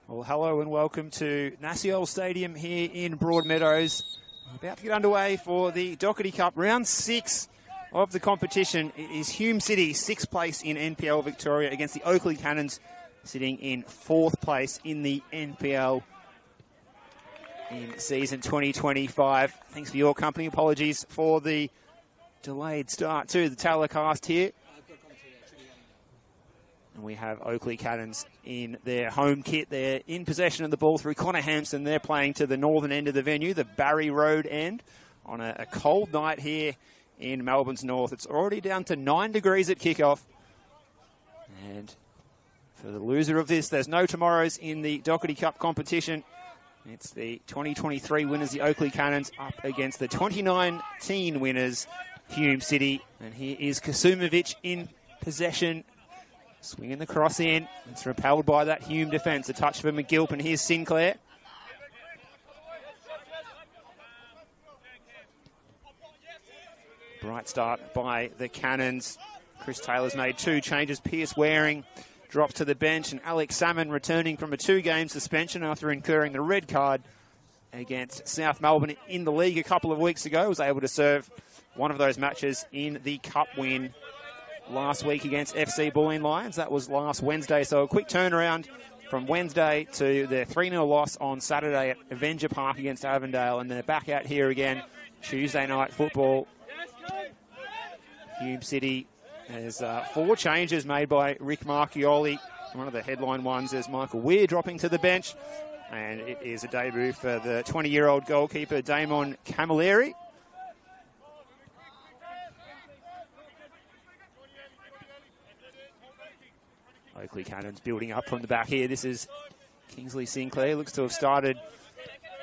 Well, hello and welcome to Naciol Stadium here in Broadmeadows. We're about to get underway for the Dockerty Cup, round 6 of the competition. It is Hume City, 6th place in NPL Victoria against the Oakleigh Cannons, sitting in 4th place in the NPL in season 2025. Thanks for your company. Apologies for the delayed start to the telecast here. And we have Oakleigh Cannons in their home kit. They're in possession of the ball through Connor Hampson. They're playing to the northern end of the venue, the Barry Road end, on a cold night here in Melbourne's north. It's already down to 9 degrees at kickoff. And for the loser of this, there's no tomorrows in the Dockerty Cup competition. It's the 2023 winners, the Oakleigh Cannons, up against the 2019 winners, Hume City. And here is Kasumovic in possession. Swinging the cross in. It's repelled by that Hume defence. A touch for McGilp, and here's Sinclair. Bright start by the Cannons. Chris Taylor's made 2 changes. Pierce Waring drops to the bench, and Alex Salmon, returning from a 2-game suspension after incurring the red card against South Melbourne in the league a couple of weeks ago, was able to serve one of those matches in the Cup win last week against FC Bulleen Lions. That was last Wednesday, so a quick turnaround from Wednesday to their 3-0 loss on Saturday at Avenger Park against Avondale, and they're back out here again Tuesday night football. Hume City has 4 changes made by Rick Marchioli. One of the headline ones is Michael Weir dropping to the bench, and it is a debut for the 20-year-old goalkeeper Damon Camilleri. Oakleigh Cannons building up from the back here. This is Kingsley Sinclair. Looks to have started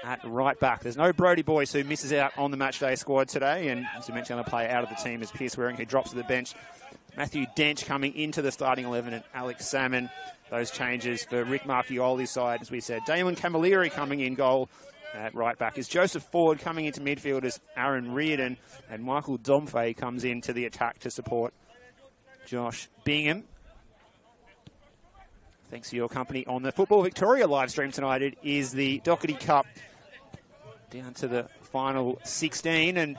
at right back. There's no Brody Boyce, who misses out on the matchday squad today. And as we mentioned, the player out of the team is Pierce Waring, who drops to the bench. Matthew Dench coming into the starting 11, and Alex Salmon. Those changes for Rick Marchioli's side, as we said. Damon Camilleri coming in goal at right back. Is Joseph Ford coming into midfield as Aaron Reardon. And Michael Domfey comes into the attack to support Josh Bingham. Thanks for your company on the Football Victoria live stream tonight. It is the Dockerty Cup down to the final 16, and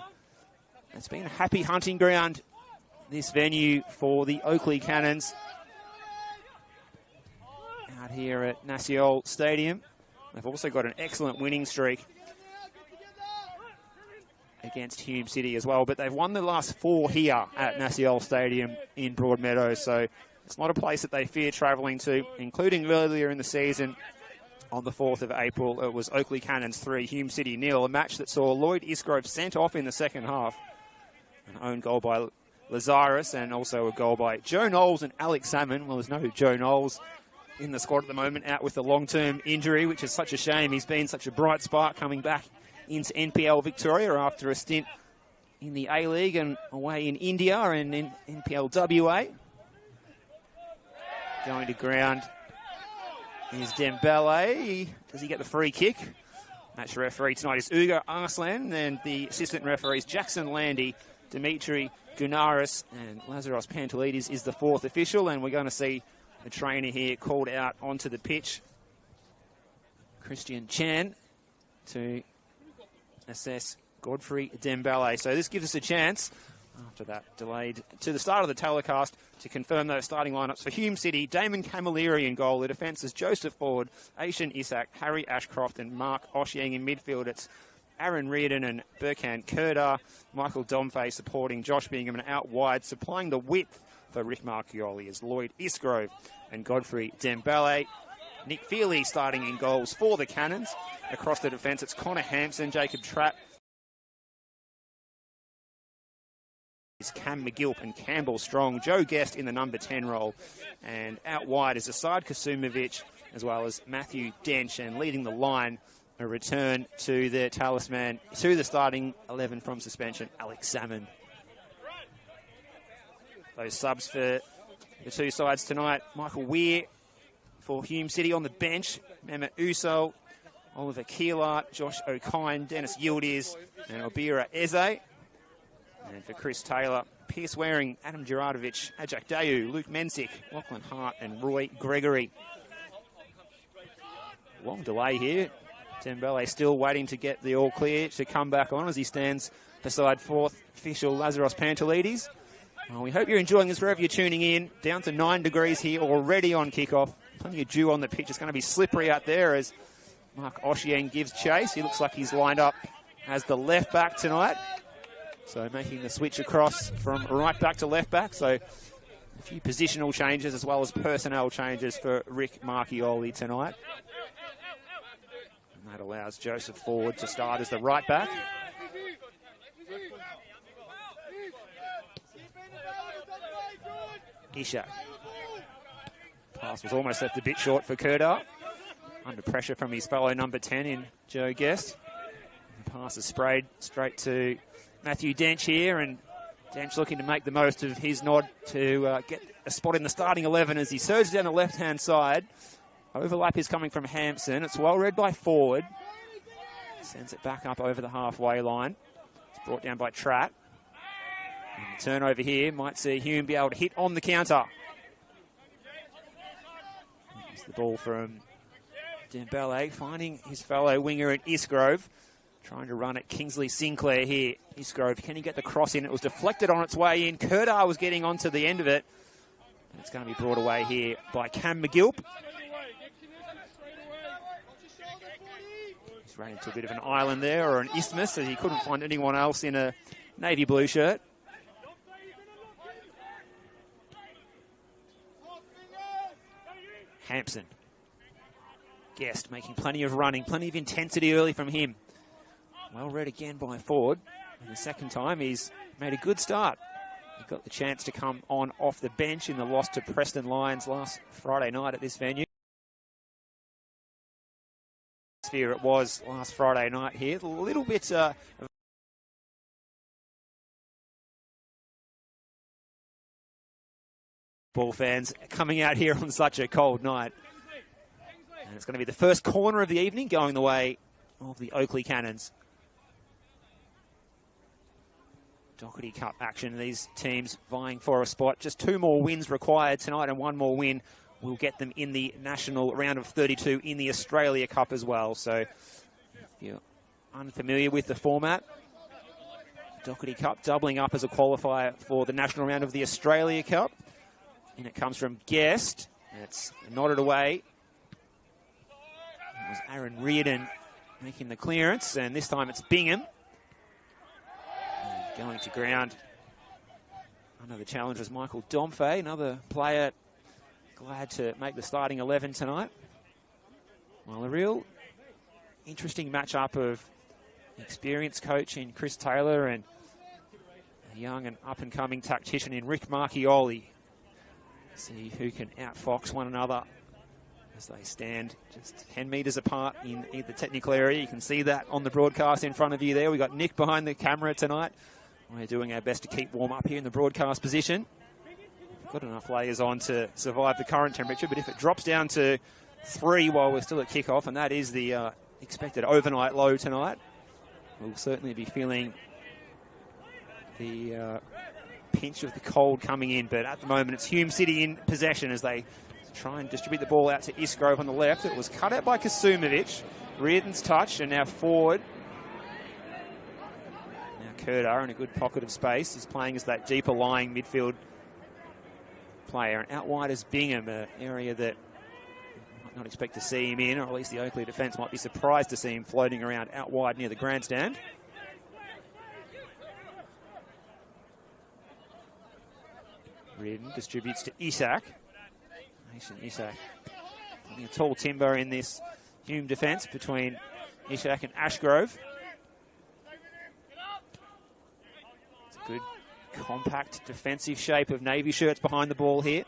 it's been a happy hunting ground, this venue, for the Oakleigh Cannons out here at Naciol Stadium. They've also got an excellent winning streak against Hume City as well, but they've won the last 4 here at Naciol Stadium in Broadmeadows, so it's not a place that they fear travelling to, including earlier in the season on the 4th of April. It was Oakleigh Cannons 3, Hume City 0, a match that saw Lloyd Isgrove sent off in the second half. An own goal by Lazarus, and also a goal by Joe Knowles and Alex Salmon. Well, there's no Joe Knowles in the squad at the moment, out with a long-term injury, which is such a shame. He's been such a bright spark coming back into NPL Victoria after a stint in the A-League and away in India and in NPL WA. Going to ground is Dembele. Does he get the free kick? Match referee tonight is Ugo Arslan, and the assistant referees Jackson Landy, Dimitri Gunaris, and Lazaros Pantelides is the 4th official, and we're going to see the trainer here called out onto the pitch, Christian Chan, to assess Godfrey Dembele. So this gives us a chance, after that delayed to the start of the telecast, to confirm those starting lineups for Hume City. Damon Camilleri in goal. The defence is Joseph Ford, Aishan Isak, Harry Ashcroft, and Mark Oshiang in midfield. It's Aaron Reardon and Burkhan Kurdar. Michael Domfey supporting Josh Bingham, and out wide, supplying the width for Rick Marchioli, is Lloyd Isgrove and Godfrey Dembele. Nick Feely starting in goals for the Cannons. Across the defence, it's Connor Hampson, Jacob Trapp, is Cam McGilp and Campbell Strong. Joe Guest in the number 10 role. And out wide is Asad Kasumovic, as well as Matthew Dench, and leading the line, a return to the talisman, to the starting 11 from suspension, Alex Salmon. Those subs for the two sides tonight. Michael Weir for Hume City on the bench. Mehmet Usol, Oliver Keelart, Josh O'Kine, Dennis Yildiz, and Obira Eze. And for Chris Taylor, Pierce Waring, Adam Gerardovich, Ajak Dayu, Luke Mensick, Lachlan Hart, and Roy Gregory. Long delay here. Dembele still waiting to get the all clear to come back on as he stands beside fourth official Lazaros Pantelides. Well, we hope you're enjoying this wherever you're tuning in. Down to 9 degrees here already on kickoff. Plenty of dew on the pitch. It's going to be slippery out there as Mark Oshieng gives chase. He looks like he's lined up as the left back tonight. So making the switch across from right back to left back. So a few positional changes as well as personnel changes for Rick Marchioli tonight. And that allows Joseph Ford to start as the right back. Ishak. Pass was almost left a bit short for Kerdar. Under pressure from his fellow number 10 in Joe Guest. The pass is sprayed straight to Matthew Dench here, and Dench looking to make the most of his nod to get a spot in the starting 11 as he surges down the left-hand side. Overlap is coming from Hampson. It's well read by Ford. Sends it back up over the halfway line. It's brought down by Tratt. And the turnover here might see Hume be able to hit on the counter. It's the ball from Dembele, finding his fellow winger at Isgrove. Trying to run at Kingsley Sinclair here. Isgrove, can he get the cross in? It was deflected on its way in. Kerdar was getting onto the end of it. And it's going to be brought away here by Cam McGilp. He's ran into a bit of an island there, or an isthmus, as he couldn't find anyone else in a navy blue shirt. Hampson. Guest making plenty of running, plenty of intensity early from him. Well read again by Ford. And the second time, he's made a good start. He got the chance to come on off the bench in the loss to Preston Lions last Friday night at this venue. It was last Friday night here. A little bit ball fans coming out here on such a cold night. And it's going to be the first corner of the evening going the way of the Oakleigh Cannons. Dockerty Cup action, these teams vying for a spot. Just 2 more wins required tonight, and 1 more win will get them in the national round of 32 in the Australia Cup as well. So if you're unfamiliar with the format, Dockerty Cup doubling up as a qualifier for the national round of the Australia Cup. And it comes from Guest. It's nodded away. It was Aaron Reardon making the clearance, and this time it's Bingham. And going to ground. Another challenge was Michael Domfe, another player glad to make the starting 11 tonight. Well, a real interesting matchup of experienced coach in Chris Taylor and a young and up-and-coming tactician in Rick Marchioli. See who can outfox one another as they stand just 10 metres apart in the technical area. You can see that on the broadcast in front of you there. We've got Nick behind the camera tonight. We're doing our best to keep warm up here in the broadcast position. We've got enough layers on to survive the current temperature, but if it drops down to 3 while we're still at kickoff, and that is the expected overnight low tonight, we'll certainly be feeling the pinch of the cold coming in. But at the moment, it's Hume City in possession as they try and distribute the ball out to Isgrove on the left. It was cut out by Kasumovic. Reardon's touch, and now Ford. Now Kerdar in a good pocket of space. He's playing as that deeper lying midfield player. And out wide is Bingham, an area that you might not expect to see him in, or at least the Oakleigh defence might be surprised to see him floating around out wide near the grandstand. Reardon distributes to Isak. Isak. A tall timber in this Hume defence between Isak and Ashgrove. It's a good, compact, defensive shape of navy shirts behind the ball here.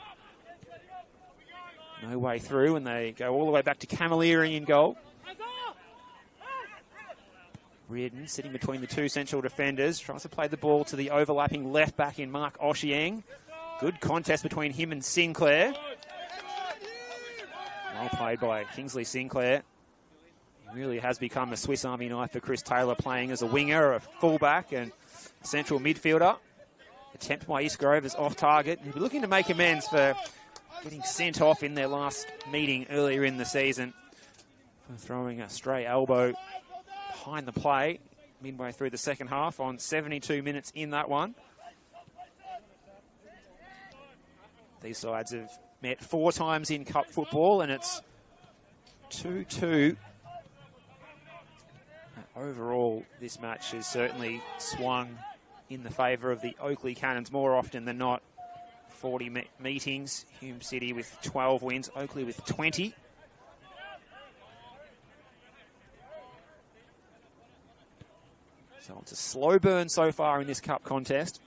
No way through, and they go all the way back to Camilleri in goal. Reardon sitting between the 2 central defenders, tries to play the ball to the overlapping left back in Mark Oshieng. Good contest between him and Sinclair. Well played by Kingsley Sinclair. He really has become a Swiss Army knife for Chris Taylor, playing as a winger, a fullback and central midfielder. Attempt by East Grove is off target. He'll be looking to make amends for getting sent off in their last meeting earlier in the season for throwing a stray elbow behind the play midway through the second half on 72 minutes in that one. These sides have met 4 times in cup football, and it's 2-2. Overall, this match has certainly swung in the favour of the Oakleigh Cannons more often than not. 40 meetings, Hume City with 12 wins, Oakleigh with 20. So it's a slow burn so far in this cup contest.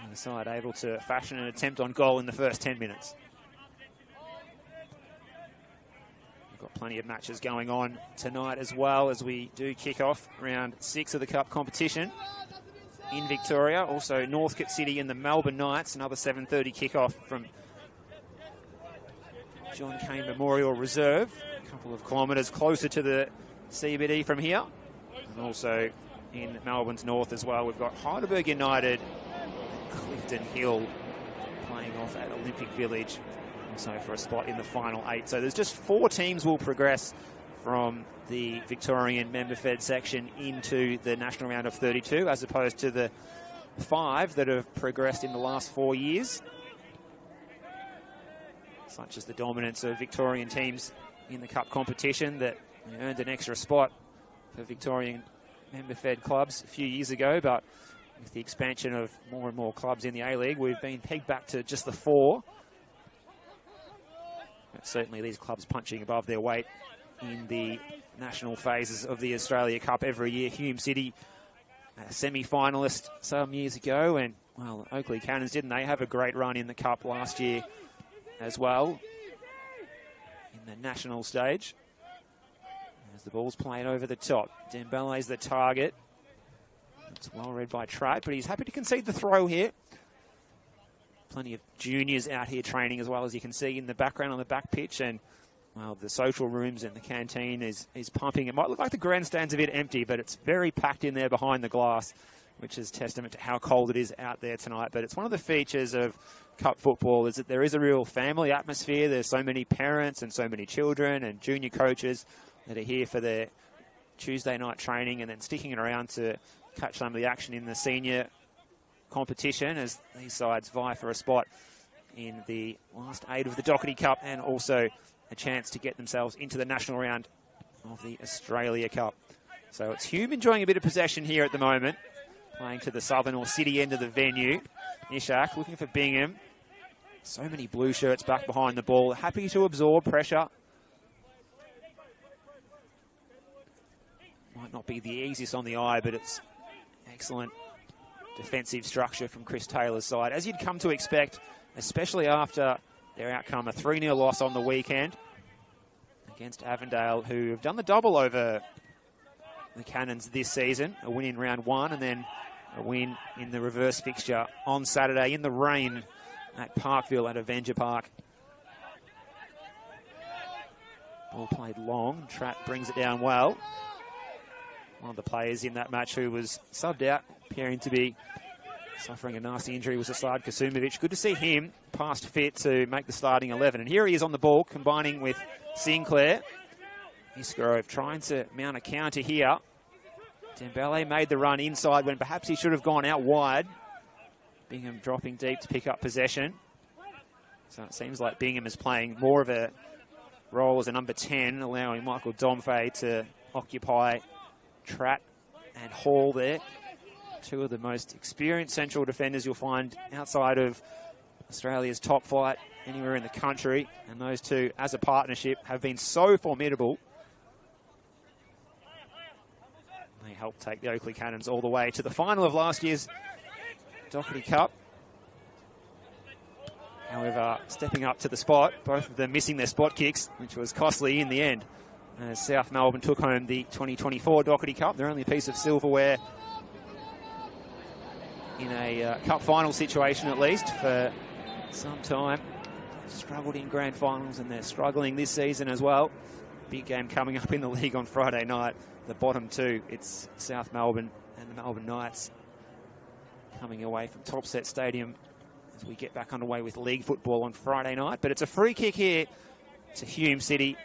And the side able to fashion an attempt on goal in the first 10 minutes. We've got plenty of matches going on tonight as well as we do kick off round 6 of the cup competition in Victoria. Also Northcote City and the Melbourne Knights, another 7:30 kickoff from John Cain Memorial Reserve, a couple of kilometres closer to the CBD from here. And also in Melbourne's north as well, we've got Heidelberg United and Clifton Hill playing off at Olympic Village, also for a spot in the final 8. So there's just 4 teams will progress from the Victorian member-fed section into the national round of 32, as opposed to the 5 that have progressed in the last 4 years, such as the dominance of Victorian teams in the cup competition that earned an extra spot for Victorian member-fed clubs a few years ago. But with the expansion of more and more clubs in the A-League, we've been pegged back to just the 4. But certainly these clubs punching above their weight in the national phases of the Australia Cup every year. Hume City, a semi-finalist some years ago, and, well, Oakleigh Cannons, didn't they have a great run in the Cup last year as well in the national stage? As the ball's played over the top, Dembele's the target. It's well read by Tratt, but he's happy to concede the throw here. Plenty of juniors out here training as well, as you can see in the background on the back pitch, and, well, the social rooms and the canteen is pumping. It might look like the grandstand's a bit empty, but it's very packed in there behind the glass, which is testament to how cold it is out there tonight. But it's one of the features of cup football is that there is a real family atmosphere. There's so many parents and so many children and junior coaches that are here for their Tuesday night training and then sticking around to catch some of the action in the senior competition as these sides vie for a spot in the last 8 of the Dockerty Cup, and also a chance to get themselves into the national round of the Australia Cup. So it's Hume enjoying a bit of possession here at the moment, playing to the southern or city end of the venue. Ishak looking for Bingham. So many blue shirts back behind the ball, happy to absorb pressure. Might not be the easiest on the eye, but it's excellent defensive structure from Chris Taylor's side, as you'd come to expect, especially after their outcome, a 3-0 loss on the weekend against Avondale, who have done the double over the Cannons this season. A win in round 1 and then a win in the reverse fixture on Saturday in the rain at Parkville at Avenger Park. Ball played long. Tratt brings it down well. One of the players in that match who was subbed out, appearing to be suffering a nasty injury, was Aslad Kasumovic. Good to see him past fit to make the starting 11. And here he is on the ball, combining with Sinclair. Isgrove trying to mount a counter here. Dembele made the run inside when perhaps he should have gone out wide. Bingham dropping deep to pick up possession. So it seems like Bingham is playing more of a role as a number 10, allowing Michael Domfey to occupy Tratt and Hall there. 2 of the most experienced central defenders you'll find outside of Australia's top flight anywhere in the country. And those 2, as a partnership, have been so formidable. They helped take the Oakleigh Cannons all the way to the final of last year's Dockerty Cup. However, stepping up to the spot, both of them missing their spot kicks, which was costly in the end. As South Melbourne took home the 2024 Dockerty Cup, their only piece of silverware in a cup final situation at least for some time. Struggled in grand finals and they're struggling this season as well. Big game coming up in the league on Friday night. The bottom two, it's South Melbourne and the Melbourne Knights coming away from Topset Stadium as we get back underway with league football on Friday night. But it's a free kick here to Hume City.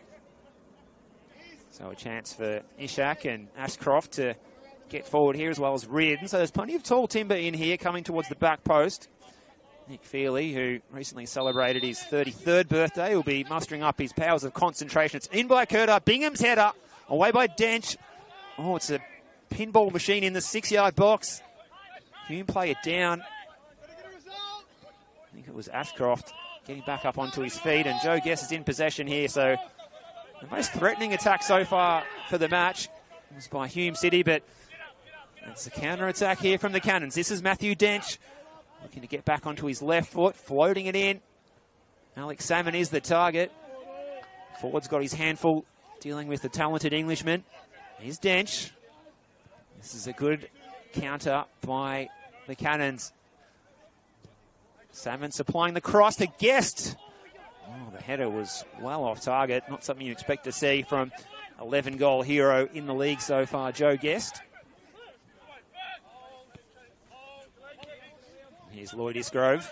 So a chance for Ishak and Ashcroft to get forward here, as well as Reardon. So there's plenty of tall timber in here coming towards the back post. Nick Feely, who recently celebrated his 33rd birthday, will be mustering up his powers of concentration. It's in by Curta, Bingham's header, away by Dench. Oh, it's a pinball machine in the 6-yard box. Hume play it down. I think it was Ashcroft getting back up onto his feet, and Joe Guest is in possession here. So the most threatening attack so far for the match was by Hume City, but it's a counter-attack here from the Cannons. This is Matthew Dench looking to get back onto his left foot, floating it in. Alex Salmon is the target. Ford's got his handful, dealing with the talented Englishman. Here's Dench. This is a good counter by the Cannons. Salmon supplying the cross to Guest. Oh, the header was well off target. Not something you expect to see from 11-goal hero in the league so far, Joe Guest. Here's Lloyd Isgrove.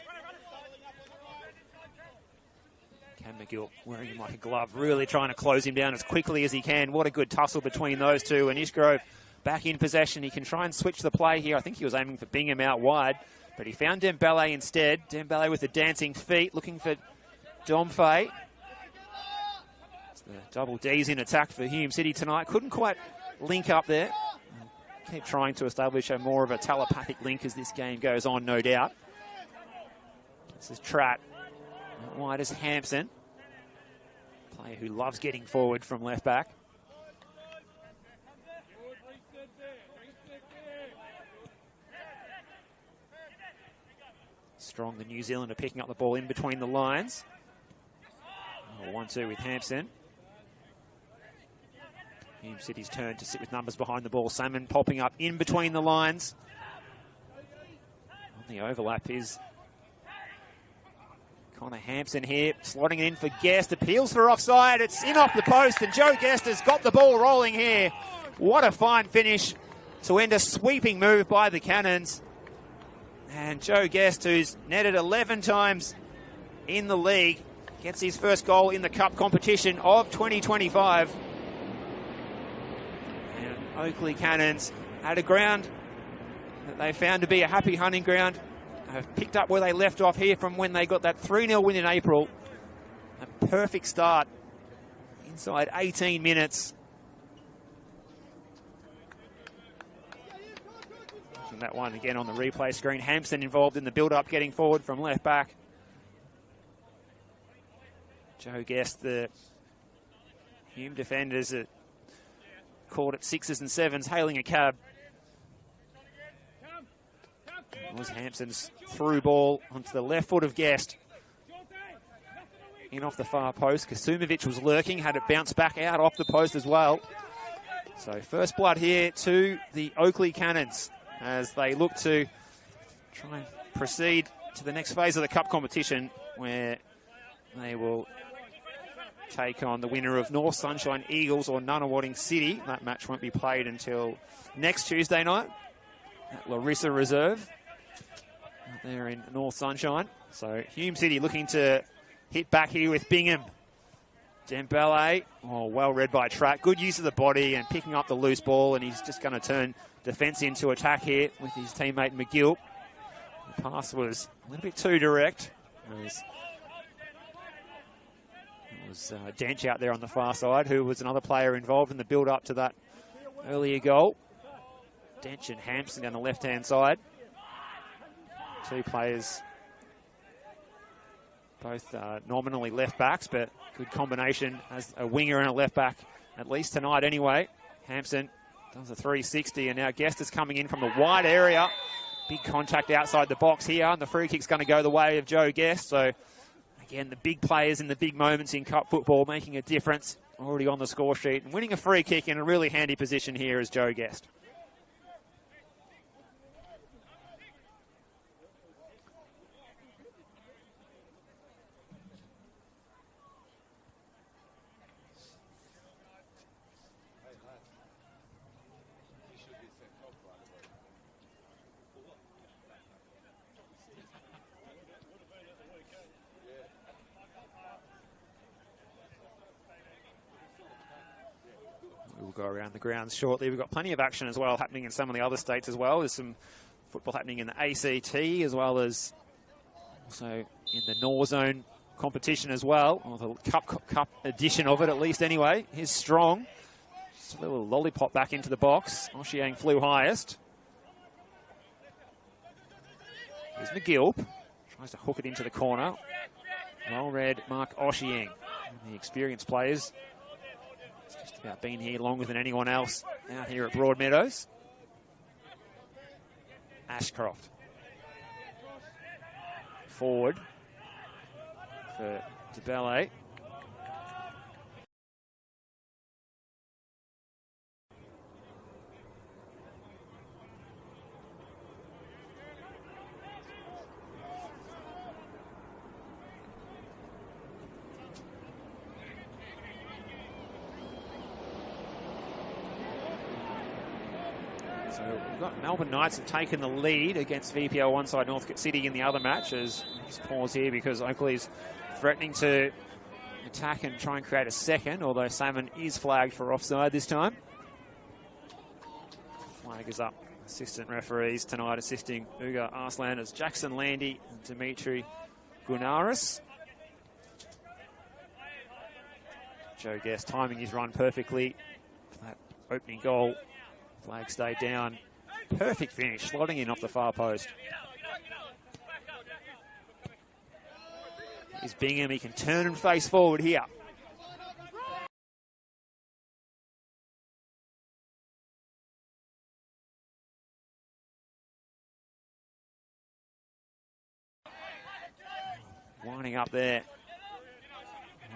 Cam McGill wearing him like a glove, really trying to close him down as quickly as he can. What a good tussle between those two. And Isgrove back in possession. He can try and switch the play here. I think he was aiming for Bingham out wide, but he found Dembele instead. Dembele with the dancing feet, looking for Domfay. It's the double D's in attack for Hume City tonight. Couldn't quite link up there. Keep trying to establish a more of a telepathic link as this game goes on, no doubt. This is Tratt. Out wide is Hampson. Player who loves getting forward from left back. Strong, the New Zealander, picking up the ball in between the lines. 1-2 with Hampson. Hume City's turn to sit with numbers behind the ball. Salmon popping up in between the lines. On the overlap is Connor Hampson here, slotting it in for Guest. Appeals for offside. It's in off the post, and Joe Guest has got the ball rolling here. What a fine finish to end a sweeping move by the Cannons. And Joe Guest, who's netted 11 times in the league, gets his first goal in the cup competition of 2025. Oakleigh Cannons at a ground that they found to be a happy hunting ground. Have picked up where they left off here from when they got that 3-0 win in April. A perfect start inside 18 minutes. And that one again on the replay screen. Hampson involved in the build-up, getting forward from left back. Joe Guest, the Hume defenders are caught at 6s and 7s, hailing a cab. It was Hampson's through ball onto the left foot of Guest. In off the far post. Kasumovic was lurking, had it bounce back out off the post as well. So first blood here to the Oakleigh Cannons as they look to try and proceed to the next phase of the cup competition, where they will take on the winner of North Sunshine Eagles or Nunawading City. That match won't be played until next Tuesday night at Larissa Reserve out there in North Sunshine. So Hume City looking to hit back here with Bingham. Dembele, oh, well read by Tratt. Good use of the body and picking up the loose ball, and he's just going to turn defence into attack here with his teammate McGill. The pass was a little bit too direct. It was Dench out there on the far side, who was another player involved in the build-up to that earlier goal. Dench and Hampson down the left-hand side. Two players, both nominally left-backs, but good combination as a winger and a left-back, at least tonight anyway. Hampson does a 360, and now Guest is coming in from the wide area. Big contact outside the box here, and the free kick's going to go the way of Joe Guest. So again, the big players in the big moments in cup football making a difference. Already on the score sheet and winning a free kick in a really handy position here is Joe Guest. go around the grounds shortly. We've got plenty of action as well happening in some of the other states as well. There's some football happening in the ACT as well as also in the Norzone competition as well, or the cup edition of it at least anyway. Here's Strong. Just a little lollipop back into the box. Oshiang flew highest. Here's McGill. Tries to hook it into the corner. Well read, Mark Oshiang. The experienced players. It's just about been here longer than anyone else out here at Broadmeadows. Ashcroft. Forward for DeBelle. So we've got Melbourne Knights have taken the lead against VPL one side, Northcote City in the other match. As just pause here because Oakleigh's threatening to attack and try and create a second, although Salmon is flagged for offside this time. Flag is up. Assistant referees tonight assisting Uga Arslan as Jackson Landy and Dimitri Gunaris. Joe Guest timing his run perfectly for that opening goal. Flag stayed down. Perfect finish, slotting in off the far post. Here's Bingham, he can turn and face forward here. Winding up there.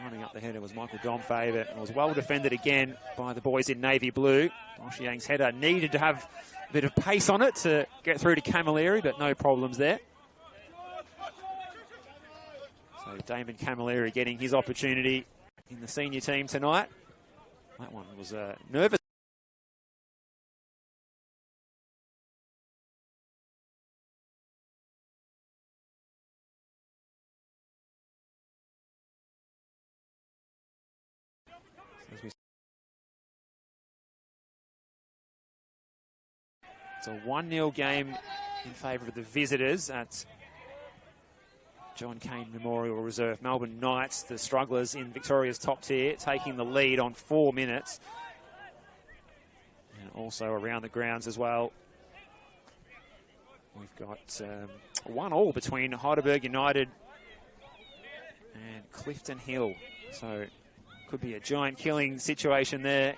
Winding up the header was Michael Dom favourite. It was well defended again by the boys in navy blue. Oshiang's header needed to have a bit of pace on it to get through to Camilleri, but no problems there. So Damon Camilleri getting his opportunity in the senior team tonight. That one was nervous. It's a 1-0 game in favour of the visitors at John Cain Memorial Reserve. Melbourne Knights, the strugglers in Victoria's top tier, taking the lead on 4 minutes. And also around the grounds as well. We've got 1-1 between Heidelberg United and Clifton Hill. So could be a giant killing situation there.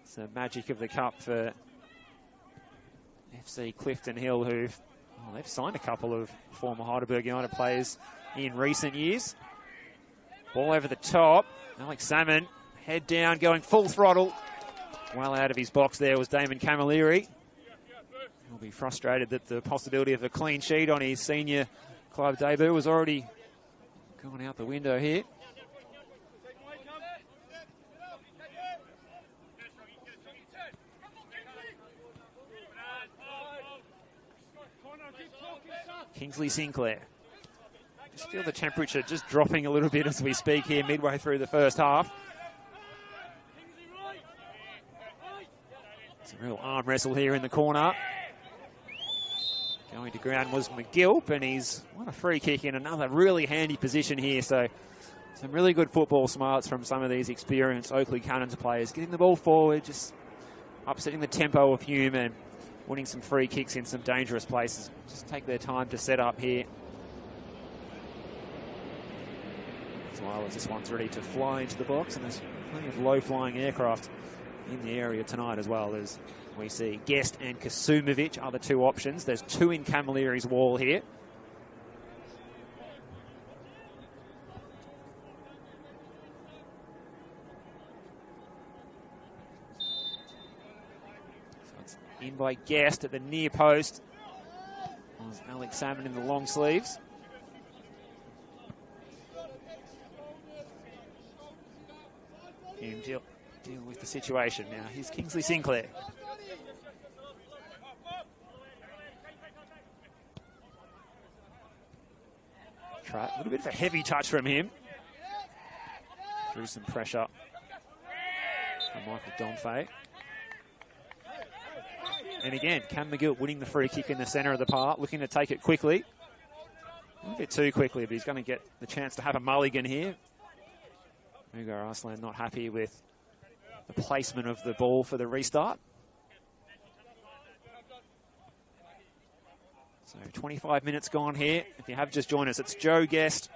It's the magic of the cup for FC Clifton Hill, who've they've signed a couple of former Heidelberg United players in recent years. Ball over the top. Alex Salmon, head down, going full throttle. Well out of his box there was Damon Camilleri. He'll be frustrated that the possibility of a clean sheet on his senior club debut was already gone out the window here. Kingsley Sinclair. Just feel the temperature just dropping a little bit as we speak here midway through the first half. It's a real arm wrestle here in the corner. Going to ground was McGill, and he's won a free kick in another really handy position here. So some really good football smarts from some of these experienced Oakleigh Cannons players. Getting the ball forward, just upsetting the tempo of Hume and winning some free kicks in some dangerous places. Just take their time to set up here. As well as this one's ready to fly into the box, and there's plenty of low-flying aircraft in the area tonight as well. As we see Guest and Kasumovic are the two options. There's two in Camilleri's wall here. In by Guest at the near post. There's Alex Salmon in the long sleeves. Hume deal with the situation now. Here's Kingsley Sinclair. A little bit of a heavy touch from him. Drew some pressure. from Michael Domfay. And again, Cam McGill winning the free kick in the centre of the park, looking to take it quickly. A bit too quickly, but he's going to get the chance to have a mulligan here. Mughal Arslan not happy with the placement of the ball for the restart. So 25 minutes gone here. If you have just joined us, it's Joe Guest.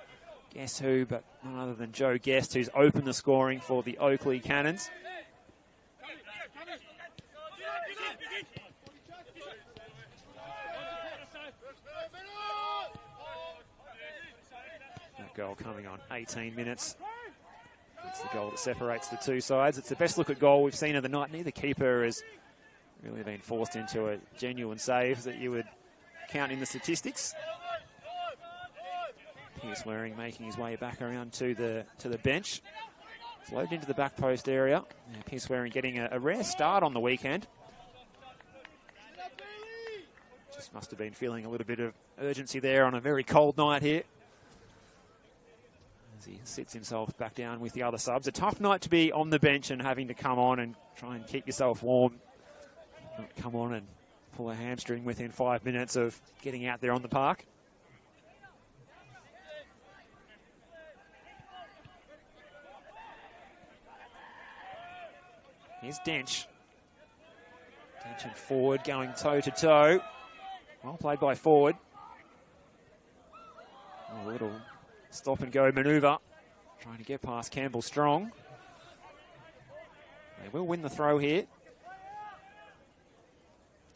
Guess who, but none other than Joe Guest, who's opened the scoring for the Oakleigh Cannons. That goal coming on 18 minutes. It's the goal that separates the two sides. It's the best look at goal we've seen of the night. Neither keeper has really been forced into a genuine save that you would count in the statistics. Pierce Waring making his way back around to the bench. Floated into the back post area. Yeah, Pierce Waring getting a rare start on the weekend. Just must have been feeling a little bit of urgency there on a very cold night here, as he sits himself back down with the other subs. A tough night to be on the bench and having to come on and try and keep yourself warm. Not come on and pull a hamstring within 5 minutes of getting out there on the park. Here's Dench. Dench and Ford going toe-to-toe. Well played by Ford. A little stop-and-go manoeuvre. Trying to get past Campbell Strong. They will win the throw here.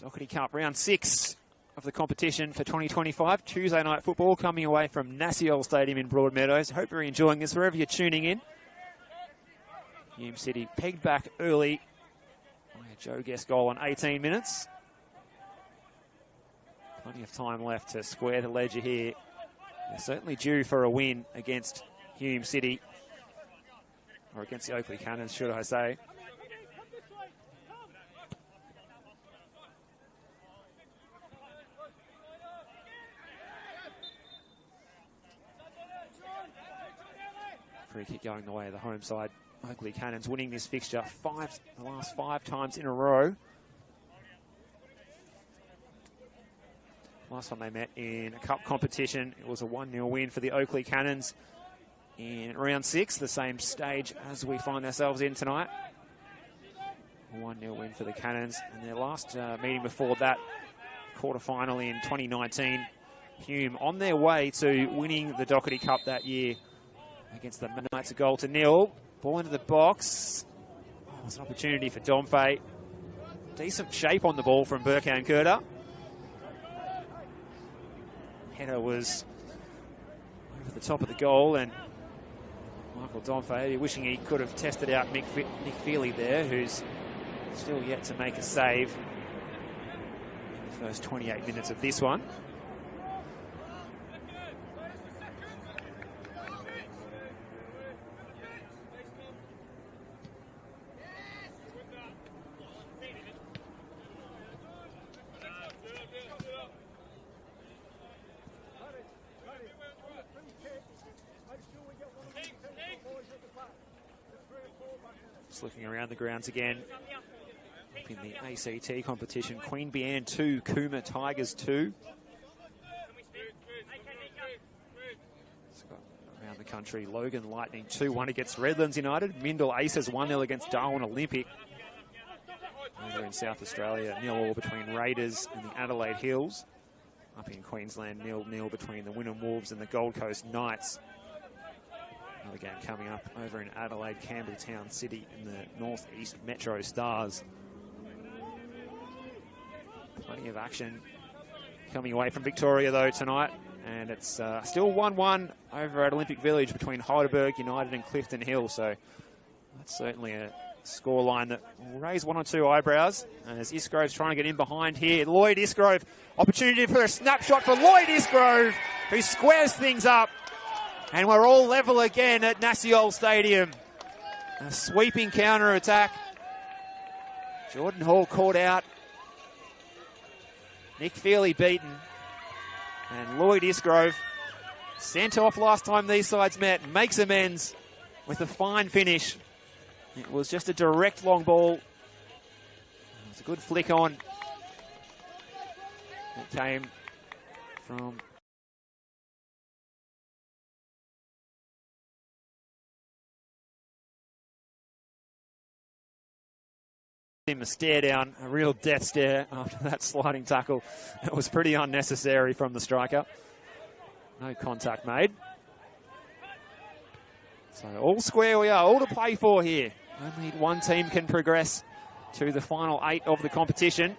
Dockerty Cup, round 6 of the competition for 2025. Tuesday night football coming away from Nasiol Stadium in Broadmeadows. Hope you're enjoying this wherever you're tuning in. Hume City pegged back early by a Joe Guest goal on 18 minutes. Plenty of time left to square the ledger here. They're certainly due for a win against Hume City, or against the Oakleigh Cannons, should I say. Free kick going the way of the home side. Oakleigh Cannons winning this fixture the last 5 times in a row. Last time they met in a cup competition, it was a 1-0 win for the Oakleigh Cannons in round 6, the same stage as we find ourselves in tonight. A 1-0 win for the Cannons. And their last meeting before that, quarter-final in 2019, Hume on their way to winning the Dockerty Cup that year against the Knights, 1-0. Ball into the box. Oh, it's an opportunity for Domfay. Decent shape on the ball from Burkhan Kurta. Header was over the top of the goal, and Michael Domfay wishing he could have tested out Nick Feely there, who's still yet to make a save in the first 28 minutes of this one. Looking around the grounds again. Up in the ACT competition, Queanbeyan 2, Cooma Tigers 2. Around the country, Logan Lightning 2-1 against Redlands United. Mindle Aces 1-0 against Darwin Olympic. Over in South Australia, 0-0 between Raiders and the Adelaide Hills. Up in Queensland, 0-0 between the Wynnum Wolves and the Gold Coast Knights. Another game coming up over in Adelaide, Campbelltown City in the North East Metro Stars. Plenty of action coming away from Victoria though tonight, and it's still 1-1 over at Olympic Village between Heidelberg United and Clifton Hill, so that's certainly a scoreline that will raise 1 or 2 eyebrows. And as Isgrove's trying to get in behind here, Lloyd Isgrove, opportunity for a snapshot for Lloyd Isgrove, who squares things up. And we're all level again at Nasiol Stadium. A sweeping counter-attack. Jordan Hall caught out. Nick Feely beaten. And Lloyd Isgrove, sent off last time these sides met, makes amends with a fine finish It was just a direct long ball. It was a good flick on. It came from him a stare down, a real death stare after that sliding tackle. It was pretty unnecessary from the striker. No contact made. So all square we are, all to play for here. Only one team can progress to the final 8 of the competition.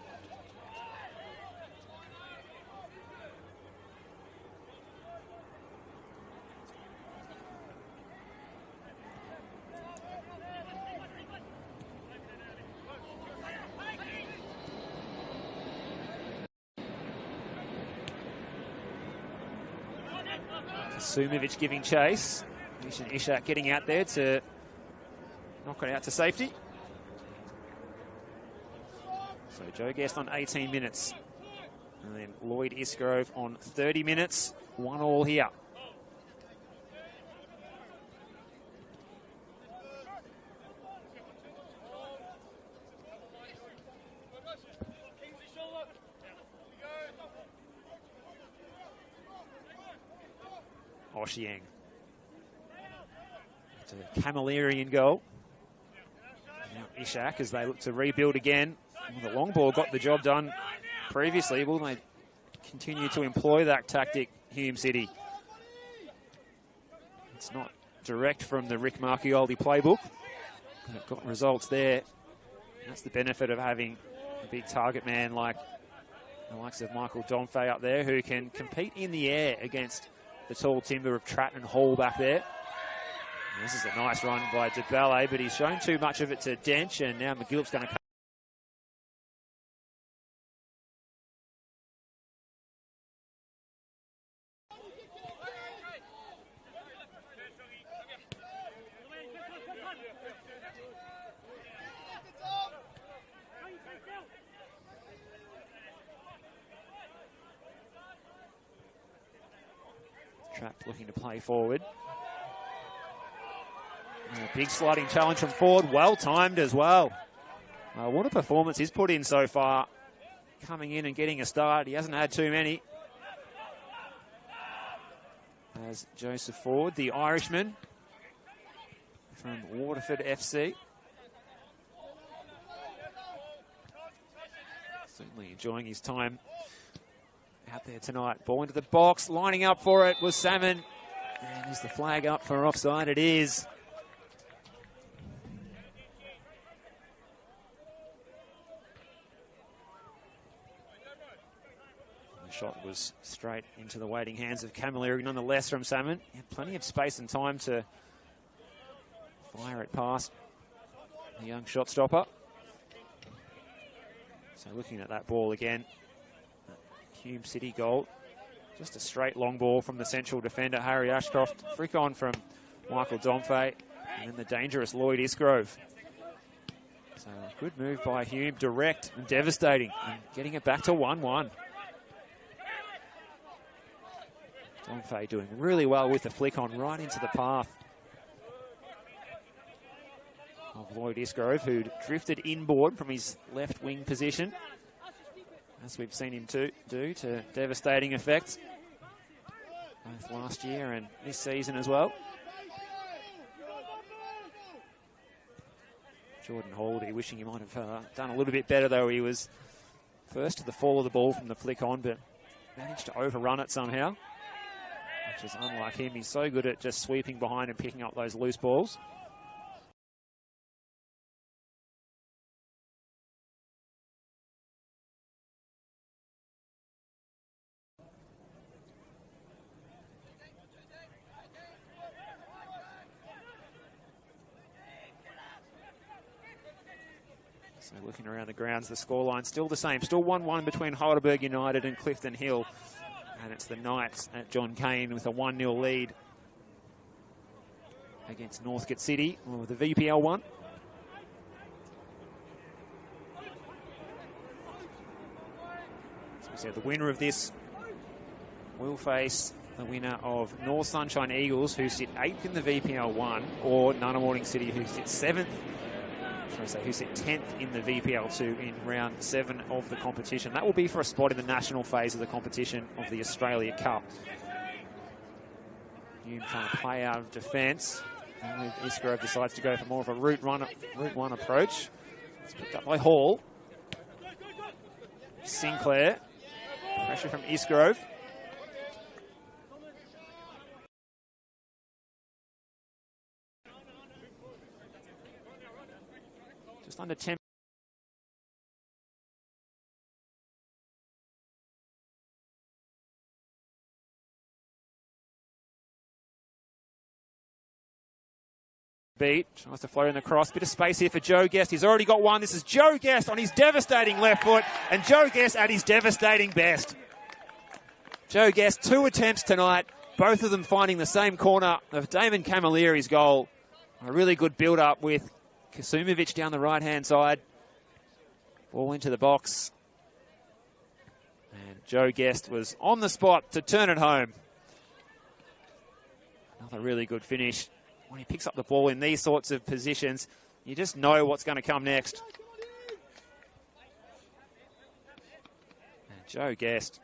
Sumovic giving chase. Ishak getting out there to knock it out to safety. So Joe Guest on 18 minutes. And then Lloyd Isgrove on 30 minutes. 1-1 here. Oshiang. It's a Camilleri goal. Now Ishak as they look to rebuild again. Well, the long ball got the job done previously. Will they continue to employ that tactic, Hume City? It's not direct from the Rick Marchioli playbook, but it got results there. That's the benefit of having a big target man like the likes of Michael Domfey up there, who can compete in the air against the tall timber of Tratt and Hall back there. And this is a nice run by DeBalle, but he's shown too much of it to Dench, and now McGillip's going to come. Trapp looking to play forward. A big sliding challenge from Ford, well timed as well. What a performance he's put in so far. Coming in and getting a start. He hasn't had too many. As Joseph Ford, the Irishman from Waterford FC. Certainly enjoying his time out there tonight. Ball into the box, lining up for it was Salmon. And is the flag up for offside? It is. The shot was straight into the waiting hands of Camilleri, nonetheless, from Salmon. He had plenty of space and time to fire it past the young shot stopper. So looking at that ball again. Hume City goal. Just a straight long ball from the central defender, Harry Ashcroft. Flick on from Michael Domfey. And then the dangerous Lloyd Isgrove. So a good move by Hume, direct and devastating. And getting it back to 1-1. Domfey doing really well with the flick on right into the path of Lloyd Isgrove, who'd drifted inboard from his left wing position, as we've seen him do to devastating effects, both last year and this season as well. Jordan Haldie wishing he might have done a little bit better, though. He was first to the fall of the ball from the flick on, but managed to overrun it somehow, which is unlike him. He's so good at just sweeping behind and picking up those loose balls. So looking around the grounds, the scoreline still the same. Still 1-1 between Heidelberg United and Clifton Hill. And it's the Knights at John Cain with a 1-0 lead against Northcote City, or the VPL one. So we said the winner of this will face the winner of North Sunshine Eagles, who sit 8th in the VPL 1, or Nunawading City, who sit 7th, who sit 10th in the VPL 2 in round 7 of the competition. That will be for a spot in the national phase of the competition of the Australia Cup. Hume trying to play out of defence. Isgrove decides to go for more of a route one approach. It's picked up by Hall. Sinclair. Pressure from Isgrove. Just under 10. Beat, tries to float in the cross. Bit of space here for Joe Guest. He's already got one. This is Joe Guest on his devastating left foot, and Joe Guest at his devastating best. Joe Guest, 2 attempts tonight, both of them finding the same corner of Damon Camilleri's goal. A really good build-up with Kasumovic down the right-hand side. Ball into the box. And Joe Guest was on the spot to turn it home. Another really good finish. When he picks up the ball in these sorts of positions, you just know what's going to come next. And Joe Guest,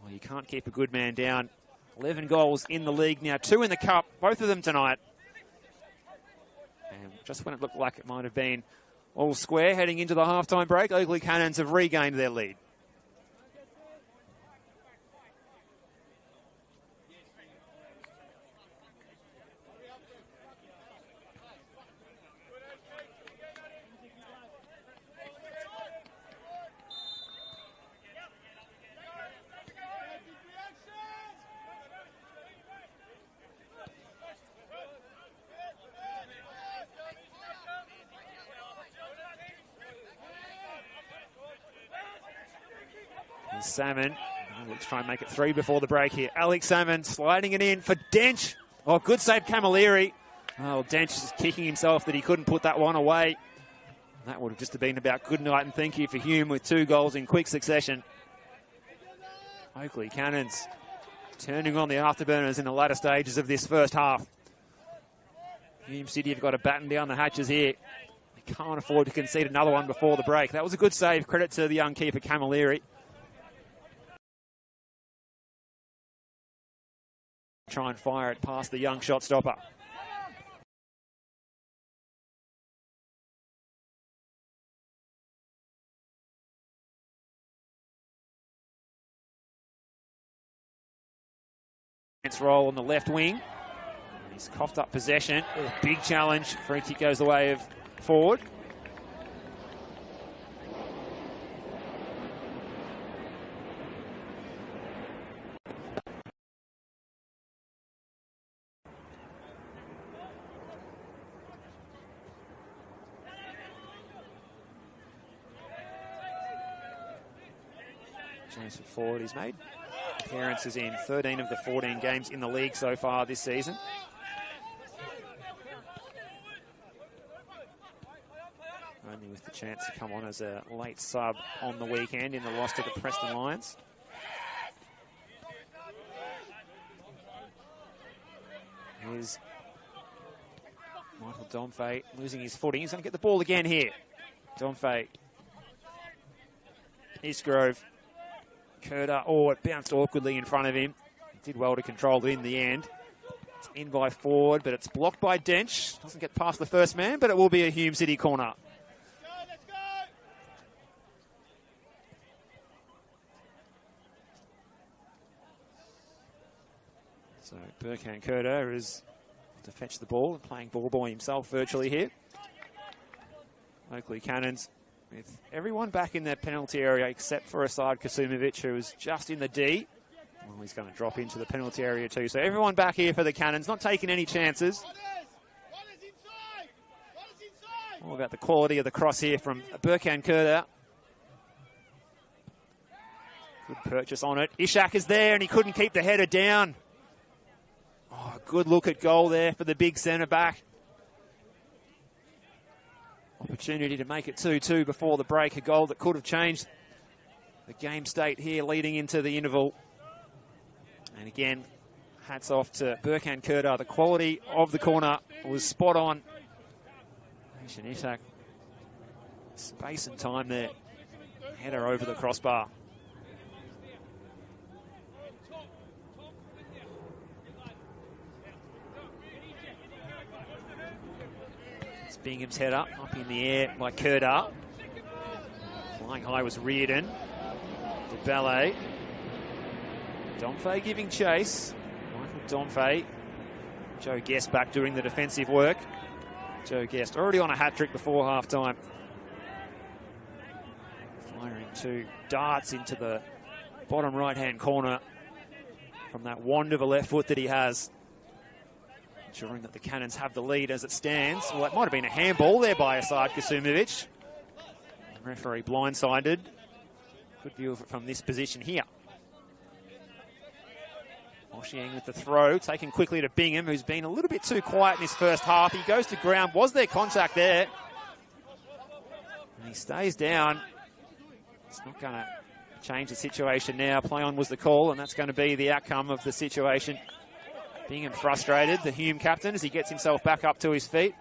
well, you can't keep a good man down. 11 goals in the league now, 2 in the cup, both of them tonight. And just when it looked like it might have been all square heading into the halftime break, Oakleigh Cannons have regained their lead. Salmon, let's try and make it 3 before the break here. Alex Salmon sliding it in for Dench. Oh, good save, Camilleri. Oh, Dench is kicking himself that he couldn't put that one away. That would have just been about good night and thank you for Hume with 2 goals in quick succession. Oakleigh Cannons turning on the afterburners in the latter stages of this first half. Hume City have got to batten down the hatches here. They can't afford to concede another one before the break. That was a good save. Credit to the young keeper, Camilleri. Try and fire it past the young shot stopper. It's roll on the left wing. He's coughed up possession. Big challenge. Free kick goes the way of Ford. James Ford, he's made appearances in 13 of the 14 games in the league so far this season. Only with the chance to come on as a late sub on the weekend in the loss to the Preston Lions. Here's Michael Domfey losing his footing. He's going to get the ball again here. Domfey. Eastgrove. Curda, oh, it bounced awkwardly in front of him. Did well to control it in the end. It's in by Ford, but it's blocked by Dench. Doesn't get past the first man, but it will be a Hume City corner. Let's go. So Burkhan Curda is to fetch the ball and playing ball boy himself virtually here. Oakleigh Cannons with everyone back in their penalty area except for Asad Kasumovic, who was just in the D. Well, he's going to drop into the penalty area too. So everyone back here for the Cannons, not taking any chances. All about the quality of the cross here from Burkhan Kurda. Good purchase on it. Ishak is there and he couldn't keep the header down. Oh, good look at goal there for the big centre back. Opportunity to make it 2-2 before the break. A goal that could have changed the game state here leading into the interval. And again, hats off to Burkhan Kurdar. The quality of the corner was spot on. Ishak, space and time there. Header over the crossbar. It's Bingham's header up in the air by Kurdar. Flying high was Reardon. DeBellet. Domfay giving chase. Michael Domfay. Joe Guest back doing the defensive work. Joe Guest already on a hat-trick before half-time. Firing 2 darts into the bottom right-hand corner from that wand of a left foot that he has. Ensuring that the Cannons have the lead as it stands. Well, that might have been a handball there by Asad Kasumovic. Referee blindsided. Good view of it from this position here. Oshiang with the throw, taken quickly to Bingham, who's been a little bit too quiet in his first half. He goes to ground. Was there contact there? And he stays down. It's not going to change the situation now. Play on was the call, and that's going to be the outcome of the situation. Bingham frustrated, the Hume captain, as he gets himself back up to his feet.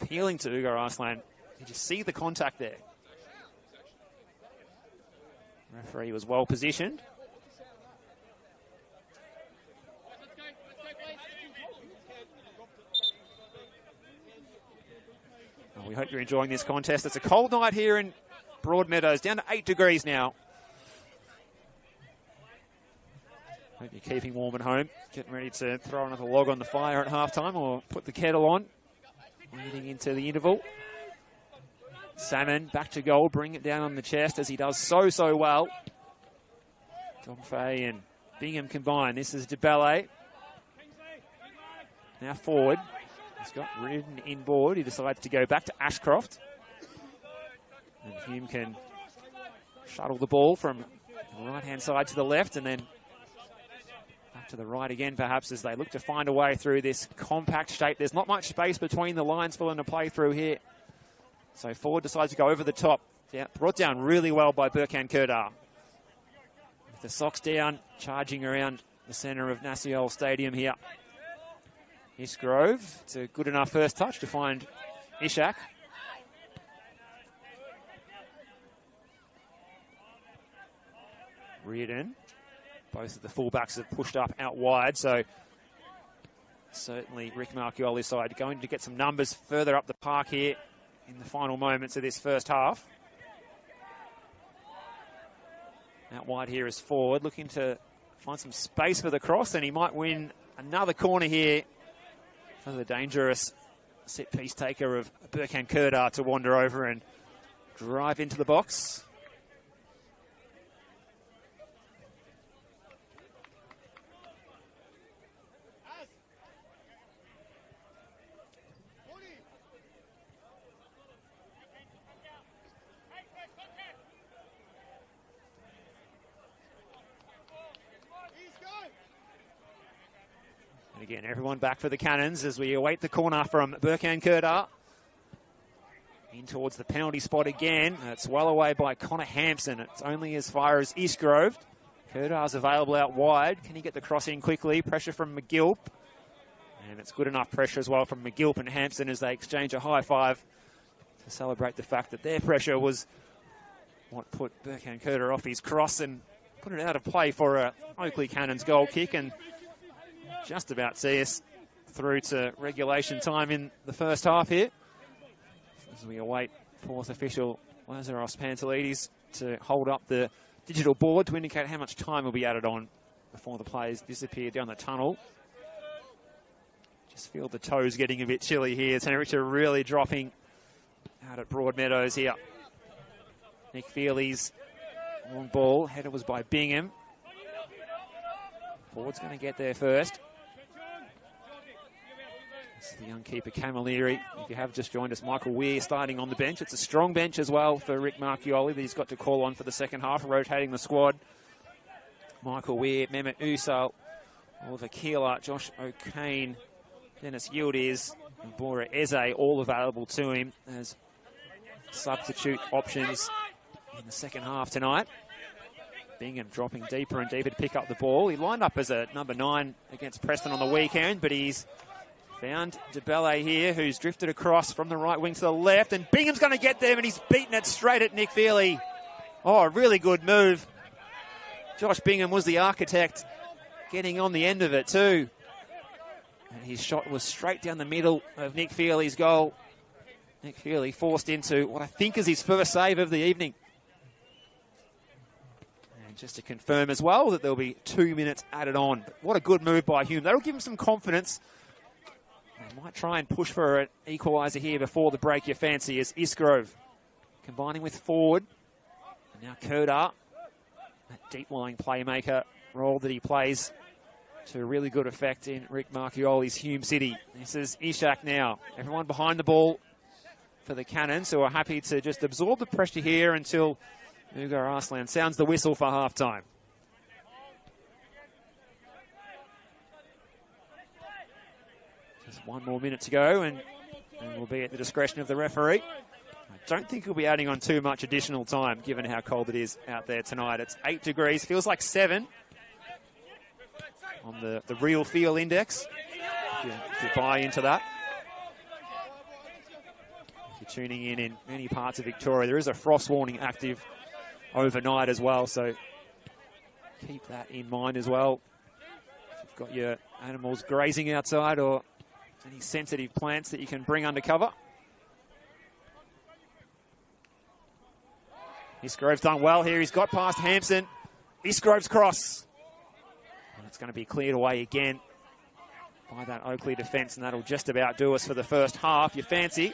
Appealing to Ugo Arslan. Did you see the contact there? Referee was well positioned. Well, we hope you're enjoying this contest. It's a cold night here in Broadmeadows, down to 8 degrees now. Hope you're keeping warm at home. Getting ready to throw another log on the fire at halftime or put the kettle on. Leading into the interval. Salmon back to goal, bring it down on the chest as he does so well. Domfay and Bingham combined. This is DeBellet. Now forward. He's got Reardon inboard. He decides to go back to Ashcroft. And Hume can shuttle the ball from the right-hand side to the left and then back to the right again, perhaps, as they look to find a way through this compact shape. There's not much space between the lines for them to play through here. So forward decides to go over the top. Yeah, brought down really well by Burkhan Kurdar. With the socks down, charging around the centre of Nassiol Stadium here. Isgrove, it's a good enough first touch to find Ishak. Reardon. Both of the fullbacks have pushed up out wide, so certainly Rick Marchioli's side going to get some numbers further up the park here in the final moments of this first half. Out wide here is forward, looking to find some space for the cross, and he might win another corner here for the dangerous set-piece taker of Burkhan Kurdar to wander over and drive into the box. Again, everyone back for the Cannons as we await the corner from Burkhan Kurdar. In towards the penalty spot again. It's well away by Connor Hampson. It's only as far as Eastgrove. Kurdar's available out wide. Can he get the cross in quickly? Pressure from McGilp. And it's good enough pressure as well from McGilp and Hampson as they exchange a high five to celebrate the fact that their pressure was what put Burkhan Kurdar off his cross and put it out of play for a Oakleigh Cannons goal kick, and just about see us through to regulation time in the first half here as we await fourth official Lazaros Pantelides to hold up the digital board to indicate how much time will be added on before the players disappear down the tunnel. Just feel the toes getting a bit chilly here. Temperature really dropping out at Broadmeadows here. Nick Feely's long ball. Header was by Bingham. Forward's going to get there first. It's the young keeper, Camilleri. If you have just joined us, Michael Weir starting on the bench. It's a strong bench as well for Rick Marchioli that he's got to call on for the second half, rotating the squad. Michael Weir, Mehmet Usal, Oliver Keeler, Josh O'Kane, Dennis Yildiz, and Bora Eze, all available to him as substitute options in the second half tonight. Bingham dropping deeper and deeper to pick up the ball. He lined up as a number 9 against Preston on the weekend, but he's found DeBelle here, who's drifted across from the right wing to the left, and Bingham's going to get them, and he's beaten it straight at Nick Feely. Oh, a really good move. Josh Bingham was the architect, getting on the end of it too. And his shot was straight down the middle of Nick Feely's goal. Nick Feely forced into what I think is his first save of the evening. And just to confirm as well that there'll be 2 minutes added on. But what a good move by Hume. That'll give him some confidence. They might try and push for an equaliser here before the break, you fancy, as Isgrove combining with Ford. And now Kurda, that deep-lying playmaker role that he plays to really good effect in Rick Marchioli's Hume City. This is Ishak now. Everyone behind the ball for the Cannons, who are happy to just absorb the pressure here until Ugo Arslan sounds the whistle for half-time. Just 1 more minute to go, and we'll be at the discretion of the referee. I don't think he'll be adding on too much additional time, given how cold it is out there tonight. It's 8 degrees, feels like 7 on the real feel index, if you buy into that. If you're tuning in many parts of Victoria, there is a frost warning active overnight as well, so keep that in mind as well. If you've got your animals grazing outside or any sensitive plants that you can bring under cover. Isgrove's done well here. He's got past Hampson. Isgrove's cross. And it's going to be cleared away again by that Oakleigh defence, and that'll just about do us for the first half. You fancy.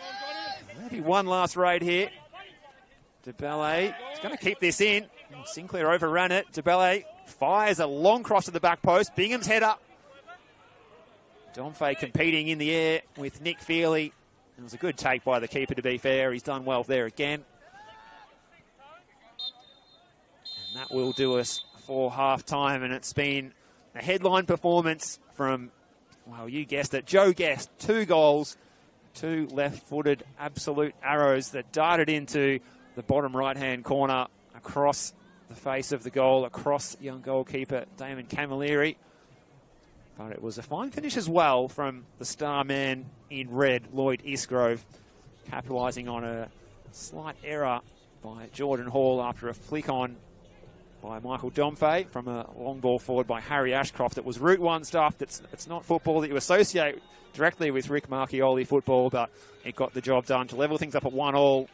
Maybe one last raid here. DeBelle is going to keep this in. Sinclair overran it. DeBelle fires a long cross to the back post. Bingham's header. Domfay competing in the air with Nick Feely. It was a good take by the keeper, to be fair. He's done well there again. And that will do us for half-time. And it's been a headline performance from, well, you guessed it, Joe Guest. 2 goals, 2 left-footed absolute arrows that darted into the bottom right-hand corner across the face of the goal, across young goalkeeper Damon Camilleri. But it was a fine finish as well from the star man in red, Lloyd Isgrove, capitalising on a slight error by Jordan Hall after a flick on by Michael Domfay from a long ball forward by Harry Ashcroft. It was Route 1 stuff. It's not football that you associate directly with Rick Marchioli football, but it got the job done to level things up at 1-1.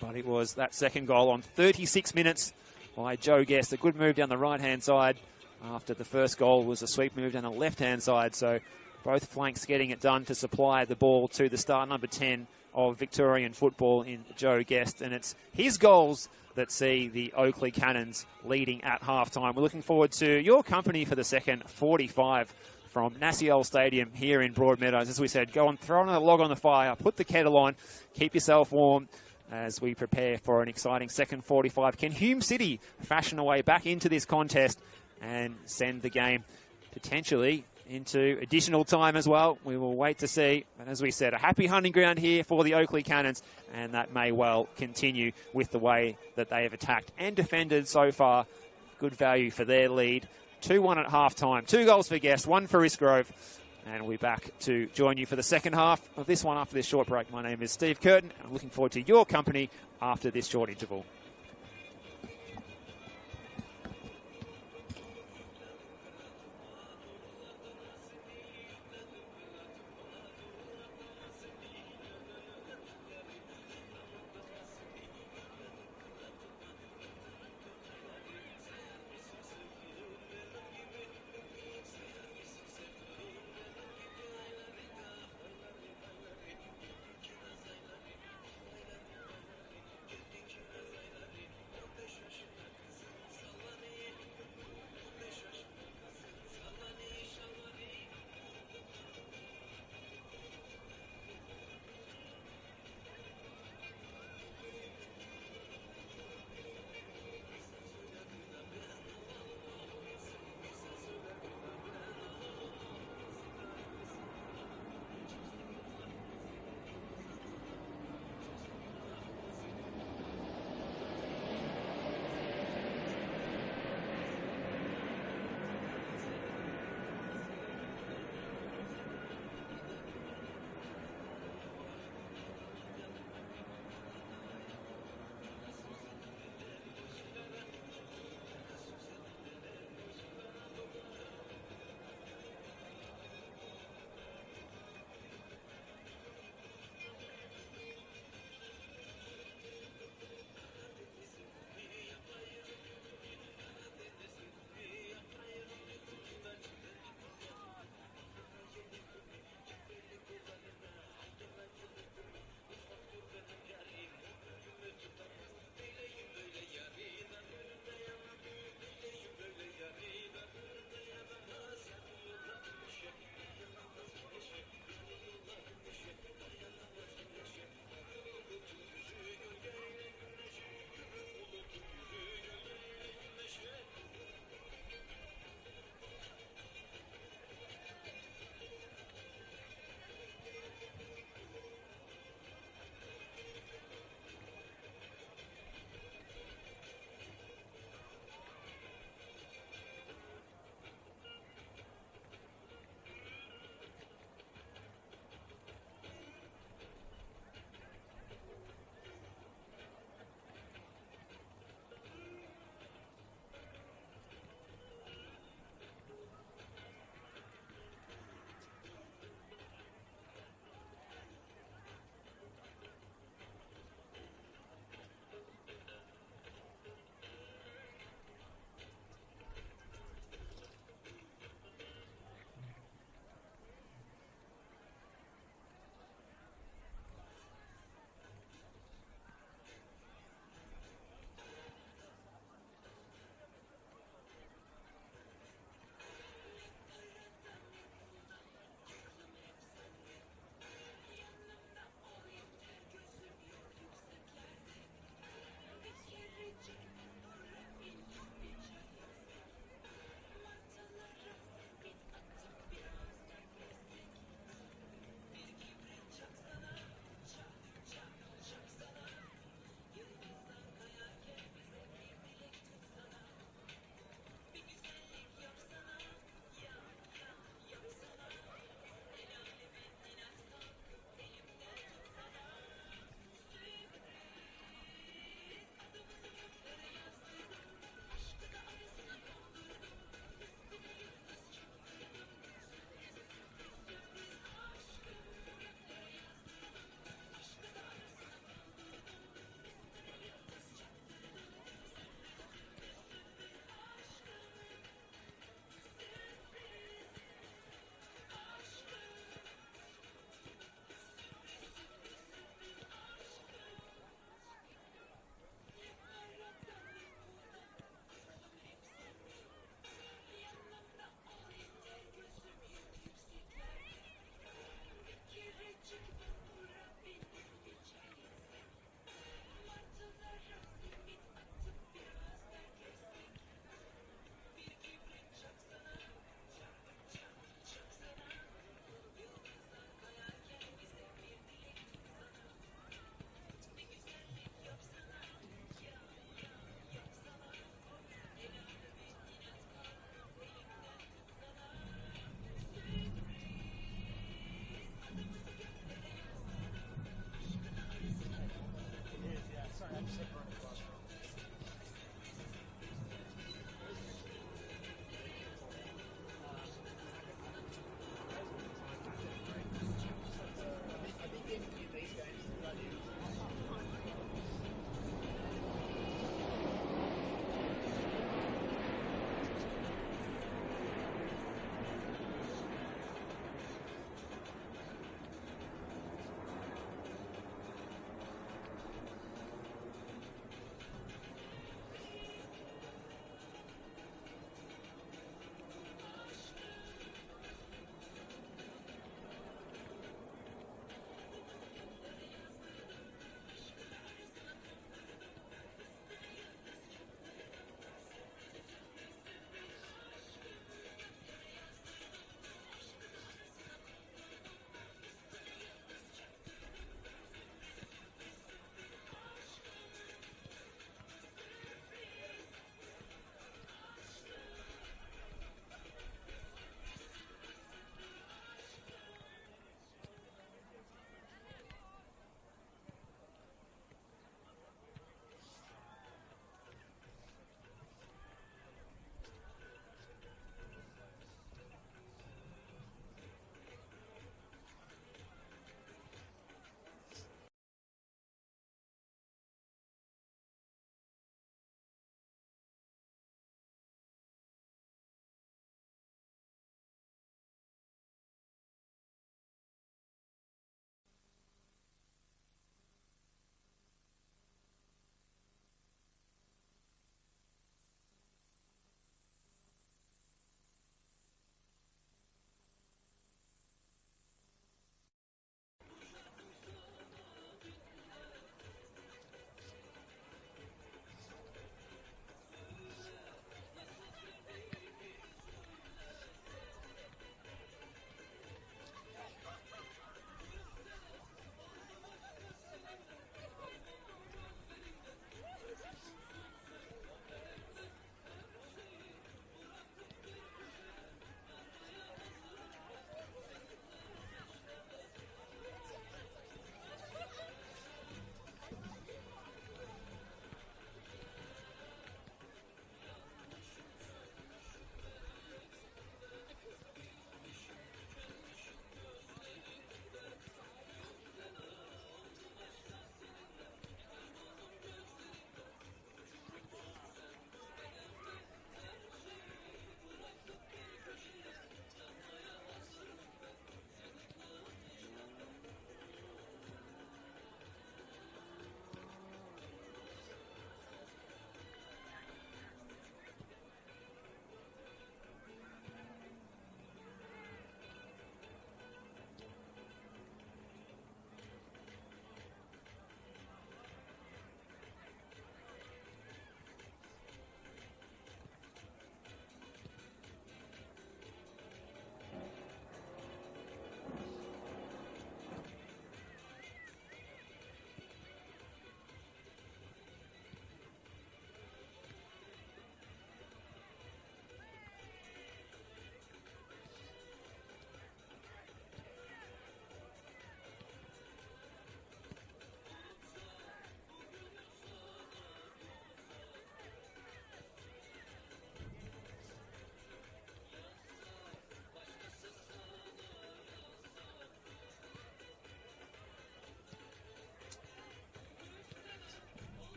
But it was that second goal on 36 minutes by Joe Guest. A good move down the right-hand side after the first goal was a sweep move down the left-hand side. So both flanks getting it done to supply the ball to the star number 10 of Victorian football in Joe Guest. And it's his goals that see the Oakleigh Cannons leading at halftime. We're looking forward to your company for the second 45 from Nasiel Stadium here in Broadmeadows. As we said, go and throw another log on the fire, put the kettle on, keep yourself warm as we prepare for an exciting second 45. Can Hume City fashion a way back into this contest and send the game potentially into additional time as well? We will wait to see. But as we said, a happy hunting ground here for the Oakleigh Cannons, and that may well continue with the way that they have attacked and defended so far. Good value for their lead. 2-1 at half-time. 2 goals for Guest, 1 for Isgrove. And we'll be back to join you for the second half of this one after this short break. My name is Steve Curtin. I'm looking forward to your company after this short interval.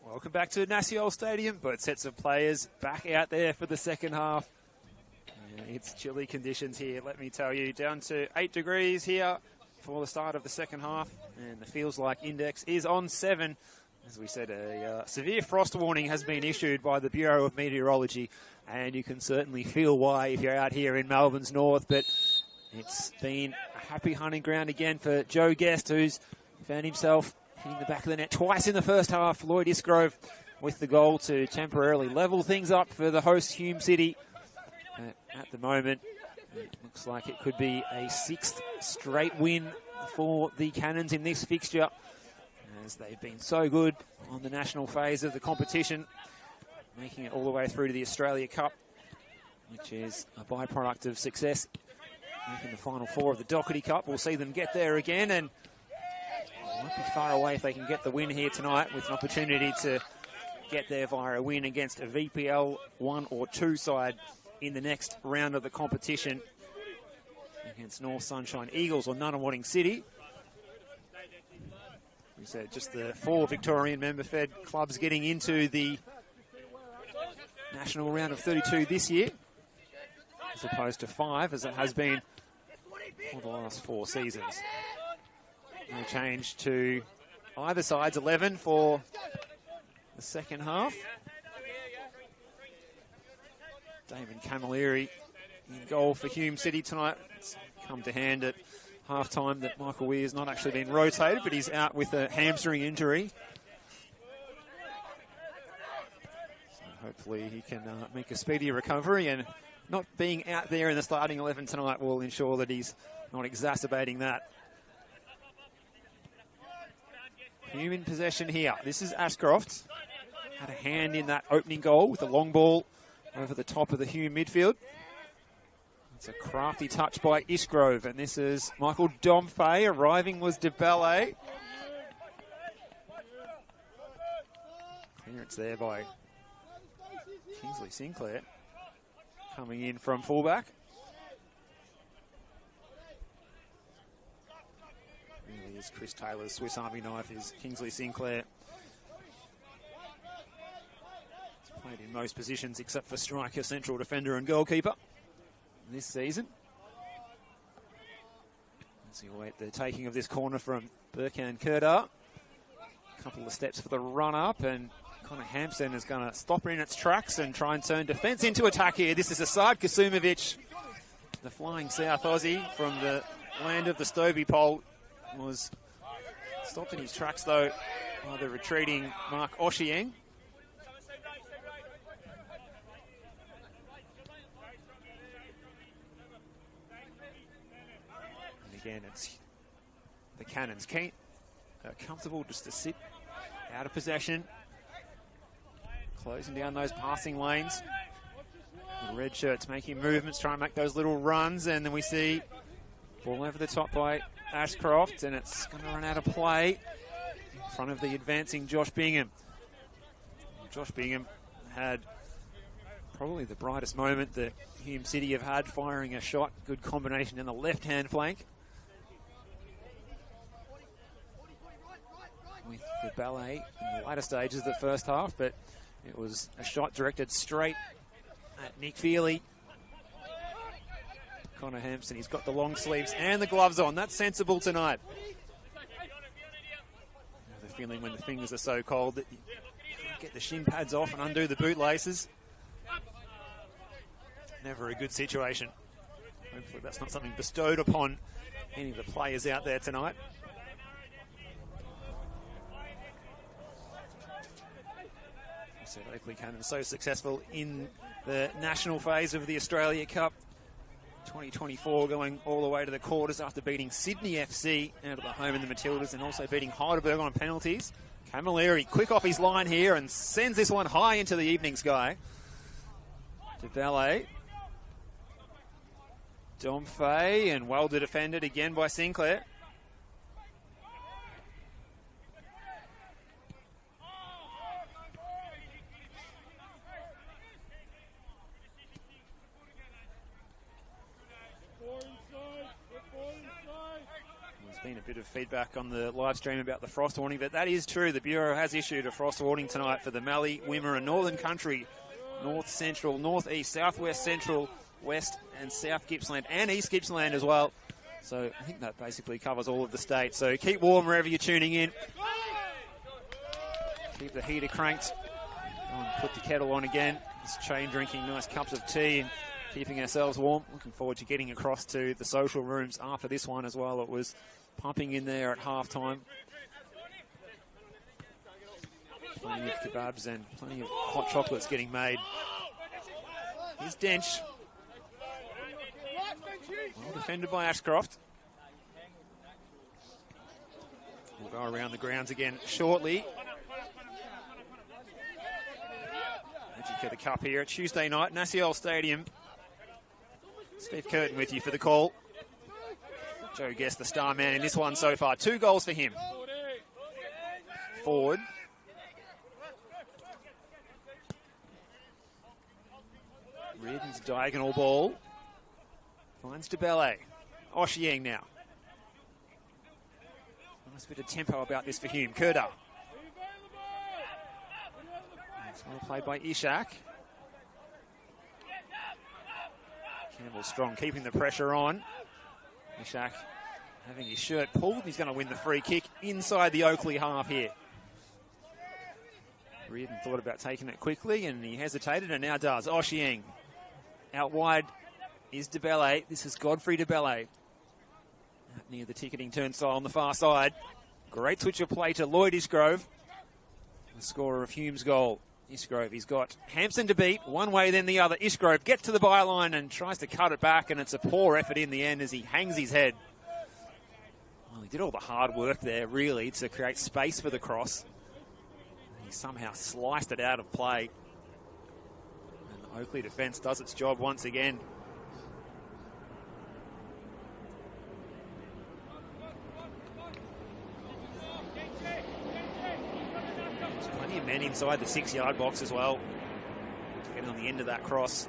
Welcome back to Naciol Stadium. Both sets of players back out there for the second half. It's chilly conditions here, let me tell you. Down to 8 degrees here for the start of the second half. And the feels like index is on 7. As we said, a severe frost warning has been issued by the Bureau of Meteorology. And you can certainly feel why if you're out here in Melbourne's north. But it's been a happy hunting ground again for Joe Guest, who's found himself hitting the back of the net twice in the first half. Lloyd Isgrove with the goal to temporarily level things up for the host Hume City. At the moment, it looks like it could be a 6th straight win for the Cannons in this fixture, as they've been so good on the national phase of the competition, making it all the way through to the Australia Cup, which is a byproduct of success making the final 4 of the Dockerty Cup. We'll see them get there again, and might be far away if they can get the win here tonight, with an opportunity to get there via a win against a VPL 1 or 2 side in the next round of the competition against North Sunshine Eagles or Nunawading City. We said just the 4 Victorian member-fed clubs getting into the national round of 32 this year, as opposed to 5, as it has been for the last 4 seasons. No change to either side's 11 for the second half. David Camilleri in goal for Hume City tonight. It's come to hand at half-time that Michael Weir's not actually been rotated, but he's out with a hamstring injury. So hopefully he can make a speedy recovery, and not being out there in the starting 11 tonight will ensure that he's not exacerbating that. Hume in possession here. This is Ashcroft. Had a hand in that opening goal with a long ball over the top of the Hume midfield. It's a crafty touch by Isgrove, and this is Michael Domfay. Arriving was DeBellet. Clearance there by Kingsley Sinclair. Coming in from fullback. Really is Chris Taylor's Swiss Army knife is Kingsley Sinclair. He's played in most positions except for striker, central defender and goalkeeper this season. As you await the taking of this corner from Burkhan Kerdar. A couple of steps for the run-up, and Connor Hampson is going to stop it in its tracks and try and turn defence into attack here. This is Asad Kasumovic, the flying South Aussie from the land of the Stovey pole, was stopped in his tracks though by the retreating Mark Oshieng. And again, it's the Cannons keen, comfortable just to sit out of possession, closing down those passing lanes. The red shirts making movements, trying to make those little runs, and then we see ball over the top by Ashcroft, and it's going to run out of play in front of the advancing Josh Bingham. Josh Bingham had probably the brightest moment that Hume City have had, firing a shot, good combination in the left-hand flank. With the ballet in the latter stages of the first half, but it was a shot directed straight at Nick Feely. Connor Hampson, he's got the long sleeves and the gloves on. That's sensible tonight. I have a feeling when the fingers are so cold that you can't get the shin pads off and undo the boot laces. Never a good situation. Hopefully that's not something bestowed upon any of the players out there tonight. I said Oakleigh Cannon so successful in the national phase of the Australia Cup 2024, going all the way to the quarters after beating Sydney FC out of the home in the Matildas, and also beating Heidelberg on penalties. Camilleri quick off his line here and sends this one high into the evening sky. To Ballet. Domfay, and well defended again by Sinclair. There's been a bit of feedback on the live stream about the frost warning, but that is true. The Bureau has issued a frost warning tonight for the Mallee, Wimmera and Northern Country, North Central, North East, Southwest Central, West and South Gippsland, and East Gippsland as well. So I think that basically covers all of the state. So keep warm wherever you're tuning in. Keep the heater cranked. Go and put the kettle on again. Just chain drinking nice cups of tea and keeping ourselves warm. Looking forward to getting across to the social rooms after this one as well. It was pumping in there at halftime. Plenty of kebabs and plenty of hot chocolates getting made. Here's Dench. Well defended by Ashcroft. We'll go around the grounds again shortly. Magic of the Cup here, Tuesday night, Naciole Stadium. Steve Curtin with you for the call. Joe Guest, the star man in this one so far. 2 goals for him. Forward. Reardon's diagonal ball. Finds DeBelle. Oshieng now. Nice bit of tempo about this for Hume. Kurda. It's well played by Ishak. Campbell strong, keeping the pressure on. Ishak having his shirt pulled. He's going to win the free kick inside the Oakleigh half here. Reardon thought about taking it quickly and he hesitated and now does. Oshieng. Out wide is DeBelle. This is Godfrey DeBelle. Near the ticketing turnstile on the far side. Great switch of play to Lloyd Ishgrove. The scorer of Hume's goal. Ishgrove, he's got Hampson to beat. One way, then the other. Ishgrove gets to the byline and tries to cut it back, and it's a poor effort in the end as he hangs his head. Well, he did all the hard work there, really, to create space for the cross. He somehow sliced it out of play. And the Oakleigh defence does its job once again. Plenty of men inside the 6-yard box as well to get on the end of that cross.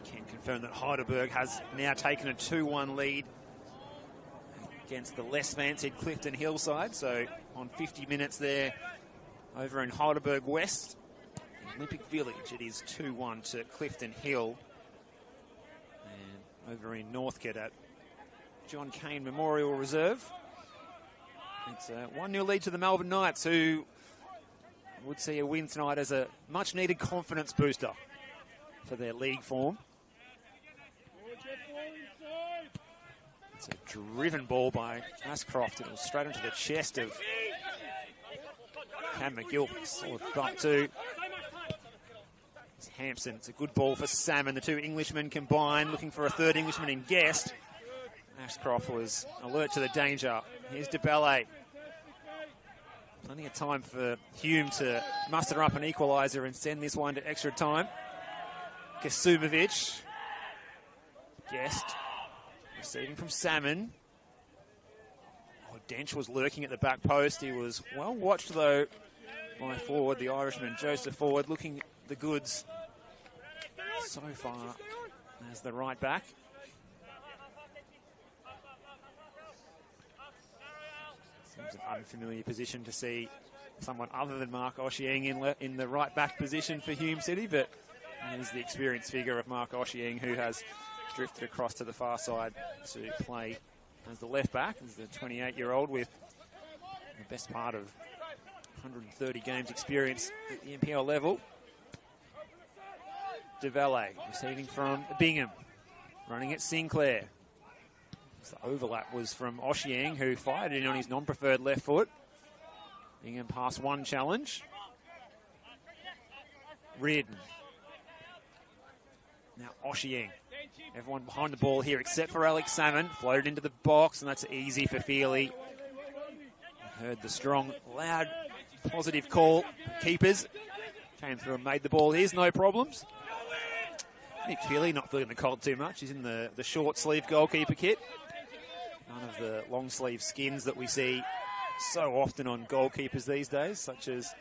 Can confirm that Heidelberg has now taken a 2-1 lead against the less fancied Clifton Hillside. So on 50 minutes there over in Heidelberg West, the Olympic Village, it is 2-1 to Clifton Hill. And over in Northcote at John Cain Memorial Reserve, it's a 1-0 lead to the Melbourne Knights, who would see a win tonight as a much-needed confidence booster for their league form. It's a driven ball by Ashcroft. It was straight into the chest of Cam McGill. Solid bump too. It's Hampson. It's a good ball for Salmon. The two Englishmen combine, looking for a third Englishman in Guest. Ashcroft was alert to the danger. Here's DeBelle. Plenty of time for Hume to muster up an equaliser and send this one to extra time. Kasumovic. Guest. Receiving from Salmon. Oh, Dench was lurking at the back post. He was well watched, though, by forward, the Irishman, Joseph Ford, looking the goods so far as the right back. Seems an unfamiliar position to see someone other than Mark Oshieng in the right back position for Hume City, but he's the experienced figure of Mark Oshieng, who has drifted across to the far side to play as the left back. He's the 28-year-old with the best part of 130 games experience at the NPL level. DeValle receiving from Bingham, running at Sinclair. The overlap was from Oshieng, who fired in on his non-preferred left foot. Bingham passed one challenge. Reardon. Now Oshieng. Everyone behind the ball here except for Alex Salmon. Floated into the box, and that's easy for Feely. Heard the strong, loud, positive call. Keepers came through and made the ball his, no problems. Nick Feely not feeling the cold too much. He's in the short sleeve goalkeeper kit. None of the long sleeve skins that we see so often on goalkeepers these days, such as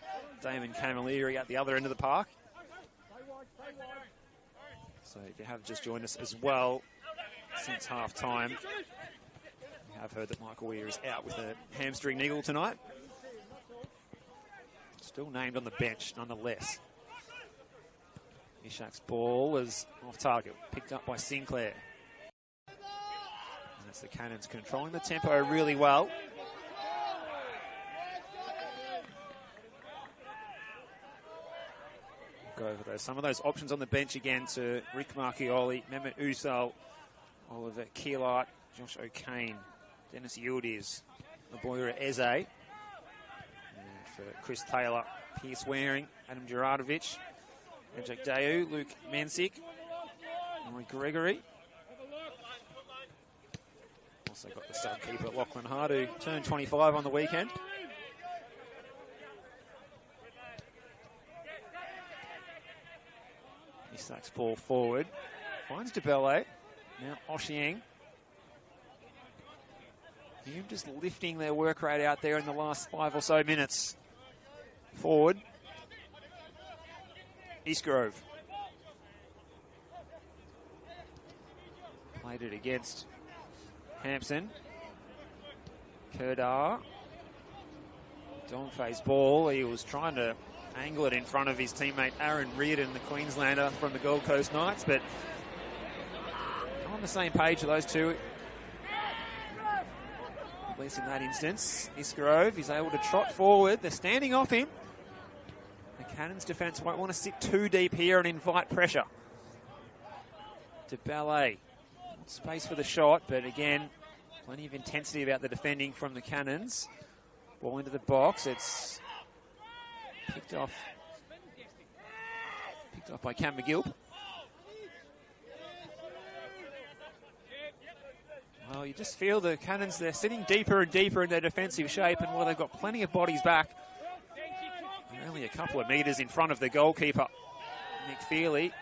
Damon Camilleri at the other end of the park. So if you have just joined us as well, since half time, we have heard that Michael Weir is out with a hamstring niggle tonight. Still named on the bench nonetheless. Ishak's ball is off target, picked up by Sinclair. And that's the Cannons controlling the tempo really well. Go over those. Some of those options on the bench again to Rick Marchioli, Mehmet Usal, Oliver Keelart, Josh O'Kane, Dennis Yildiz, Maboyra Eze, and for Chris Taylor, Pierce Waring, Adam Juratovic, Ajak Dayu, Luke Mansik, Roy Gregory. Also got the sub keeper Lachlan Hart, who turned 25 on the weekend. Isak's ball forward, finds DeBelle, now Oshieng. Hume just lifting their work rate out there in the last 5 or so minutes. Forward, Eastgrove. Played it against Hampson. Kerdar. Dongfei's ball, he was trying to angle it in front of his teammate Aaron Reardon, the Queenslander from the Gold Coast Knights, but on the same page of those two, at least in that instance. Isgrove is able to trot forward. They're standing off him. The Cannons defence won't want to sit too deep here and invite pressure. To Ballet. Space for the shot, but again, plenty of intensity about the defending from the Cannons. Ball into the box. It's picked off by Cam McGilp. Well, you just feel the Cannons, they're sitting deeper and deeper in their defensive shape, and while they've got plenty of bodies back, they're only a couple of metres in front of the goalkeeper, Nick Feely.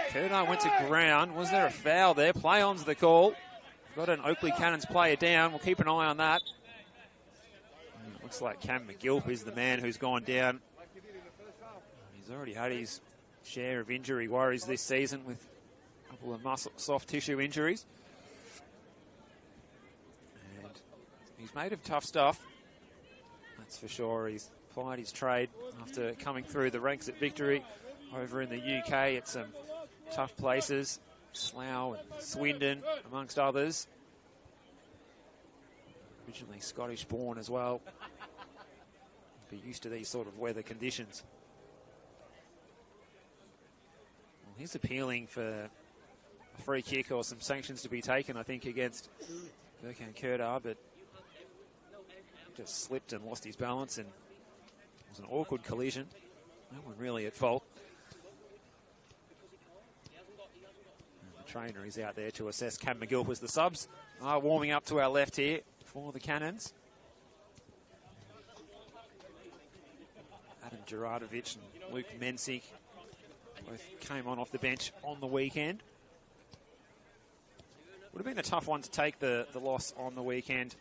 Kerdar went to ground. Was there a foul there? Play on's the call. We've got an Oakleigh Cannons player down. We'll keep an eye on that. It looks like Cam McGilp is the man who's gone down. He's already had his share of injury worries this season with a couple of muscle, soft tissue injuries. And he's made of tough stuff. That's for sure. He's plied his trade after coming through the ranks at Victory over in the UK at some tough places, Slough and Swindon, amongst others. Originally Scottish born as well. Be used to these sort of weather conditions. Well, he's appealing for a free kick or some sanctions to be taken, I think, against Burkhan Kerdar, but just slipped and lost his balance, and it was an awkward collision. No one really at fault. Trainer is out there to assess Cam McGilp as the subs are warming up to our left here for the Cannons. Adam Juratovic and Luke Mensik both came on off the bench on the weekend. Would have been a tough one to take the loss on the weekend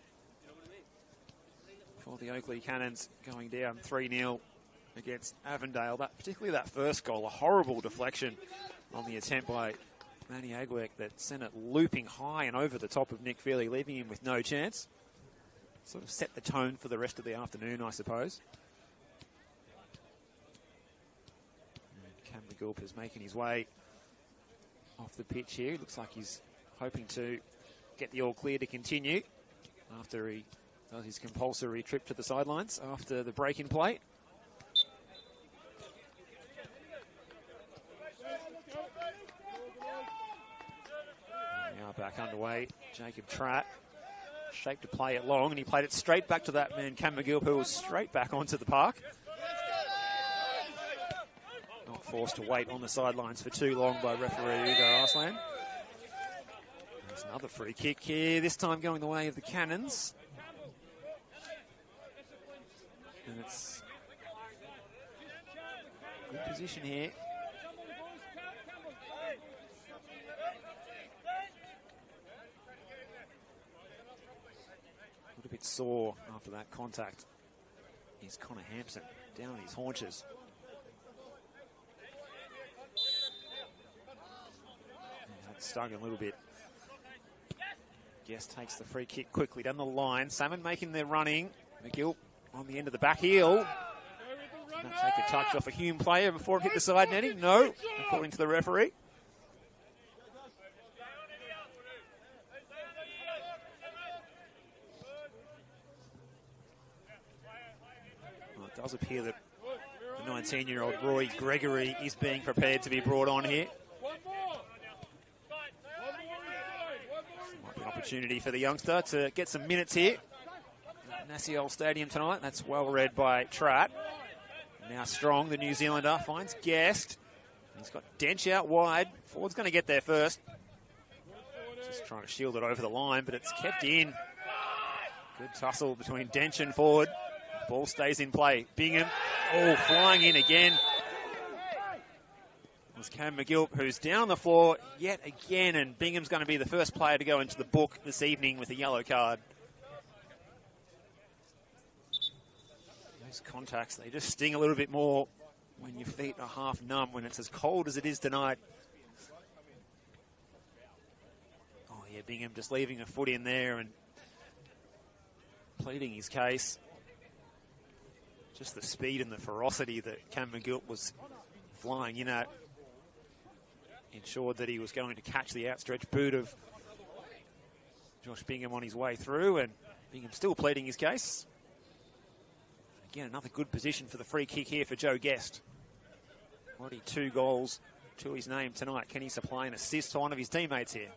for the Oakleigh Cannons, going down 3-0 against Avondale. Particularly that first goal, a horrible deflection on the attempt by Manny Agwek that sent it looping high and over the top of Nick Feely, leaving him with no chance. Sort of set the tone for the rest of the afternoon, I suppose. And Cam McGilp is making his way off the pitch here. Looks like he's hoping to get the all clear to continue after he does his compulsory trip to the sidelines after the break in play. Back underway, Jacob Tratt shaped to play it long, and he played it straight back to that man Cam McGilp, who was straight back onto the park. Not forced to wait on the sidelines for too long by referee Ugo Arslan. There's another free kick here, this time going the way of the Cannons. And it's good position here. A little bit sore after that contact. He's Connor Hampson down on his haunches. That stung a little bit. Guest takes the free kick quickly down the line. Salmon making their running. McGill on the end of the back heel. Did not take a touch off a Hume player before it hit the side netting. No, according to the referee. Well, it does appear that the 19-year-old Roy Gregory is being prepared to be brought on here. Might be an opportunity for the youngster to get some minutes here. Nasiol Stadium tonight. That's well read by Tratt. Now Strong, the New Zealander, finds Guest. He's got Dench out wide. Ford's going to get there first. Just trying to shield it over the line, but it's kept in. Good tussle between Dench and Ford. Ball stays in play. Bingham, flying in again. It was Cam McGill, who's down on the floor yet again, and Bingham's going to be the first player to go into the book this evening with a yellow card. Those contacts, they just sting a little bit more when your feet are half numb, when it's as cold as it is tonight. Oh yeah, Bingham just leaving a foot in there and pleading his case. Just the speed and the ferocity that Cam McGill was flying in at ensured that he was going to catch the outstretched boot of Josh Bingham on his way through, and Bingham still pleading his case. Again, another good position for the free kick here for Joe Guest. Already 2 goals to his name tonight. Can he supply an assist to one of his teammates here?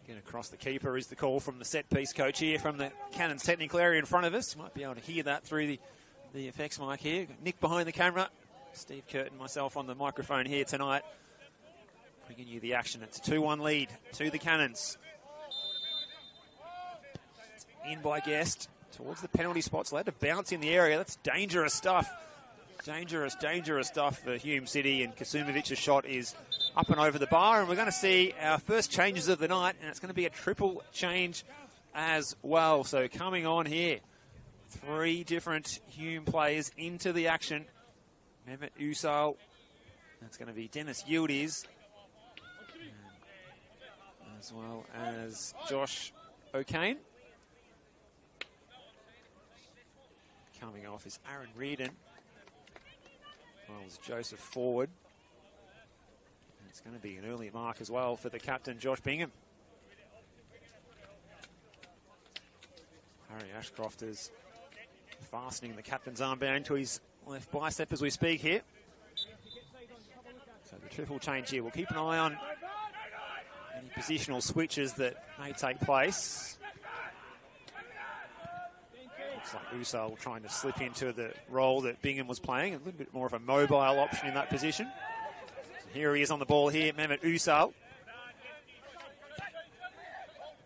Again, across the keeper is the call from the set-piece coach here from the Cannons technical area in front of us. Might be able to hear that through the effects mic here. Nick behind the camera. Steve Curtin, myself on the microphone here tonight. Bringing you the action. It's a 2-1 lead to the Cannons. In by Guest towards the penalty spots. Allowed to bounce in the area. That's dangerous stuff. Dangerous stuff for Hume City, and Kasumovic's shot is up and over the bar, and we're going to see our first changes of the night, and it's going to be a triple change as well. So coming on here, 3 different Hume players into the action. Mehmet Usal, that's going to be Dennis Yildiz, as well as Josh O'Kane. Coming off is Aaron Reardon, as well as Joseph Ford. And it's going to be an early mark as well for the captain, Josh Bingham. Harry Ashcroft is fastening the captain's armband to his left bicep as we speak here. So the triple change here. We'll keep an eye on any positional switches that may take place. Looks like Usal trying to slip into the role that Bingham was playing. A little bit more of a mobile option in that position. So here he is on the ball here, Mehmet Usal.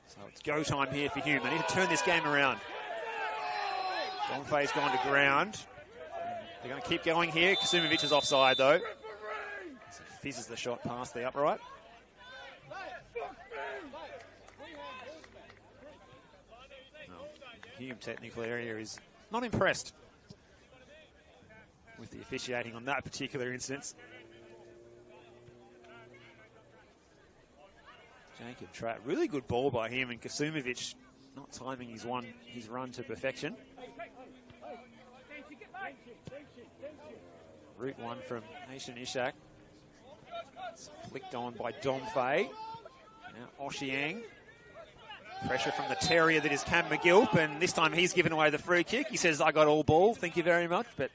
So it's go time here for Hume. They need to turn this game around. Donfay's gone to ground. They're going to keep going here. Kasumovic is offside though. So fizzes the shot past the upright. Hume technical area is not impressed with the officiating on that particular instance. Jacob Tratt, really good ball by him, and Kasumovic not timing his run to perfection. Route 1 from Nation Ishak. It's flicked on by Donfay. Now Oshiang. Pressure from the terrier that is Cam McGill, and this time he's given away the free kick. He says, I got all ball, thank you very much, but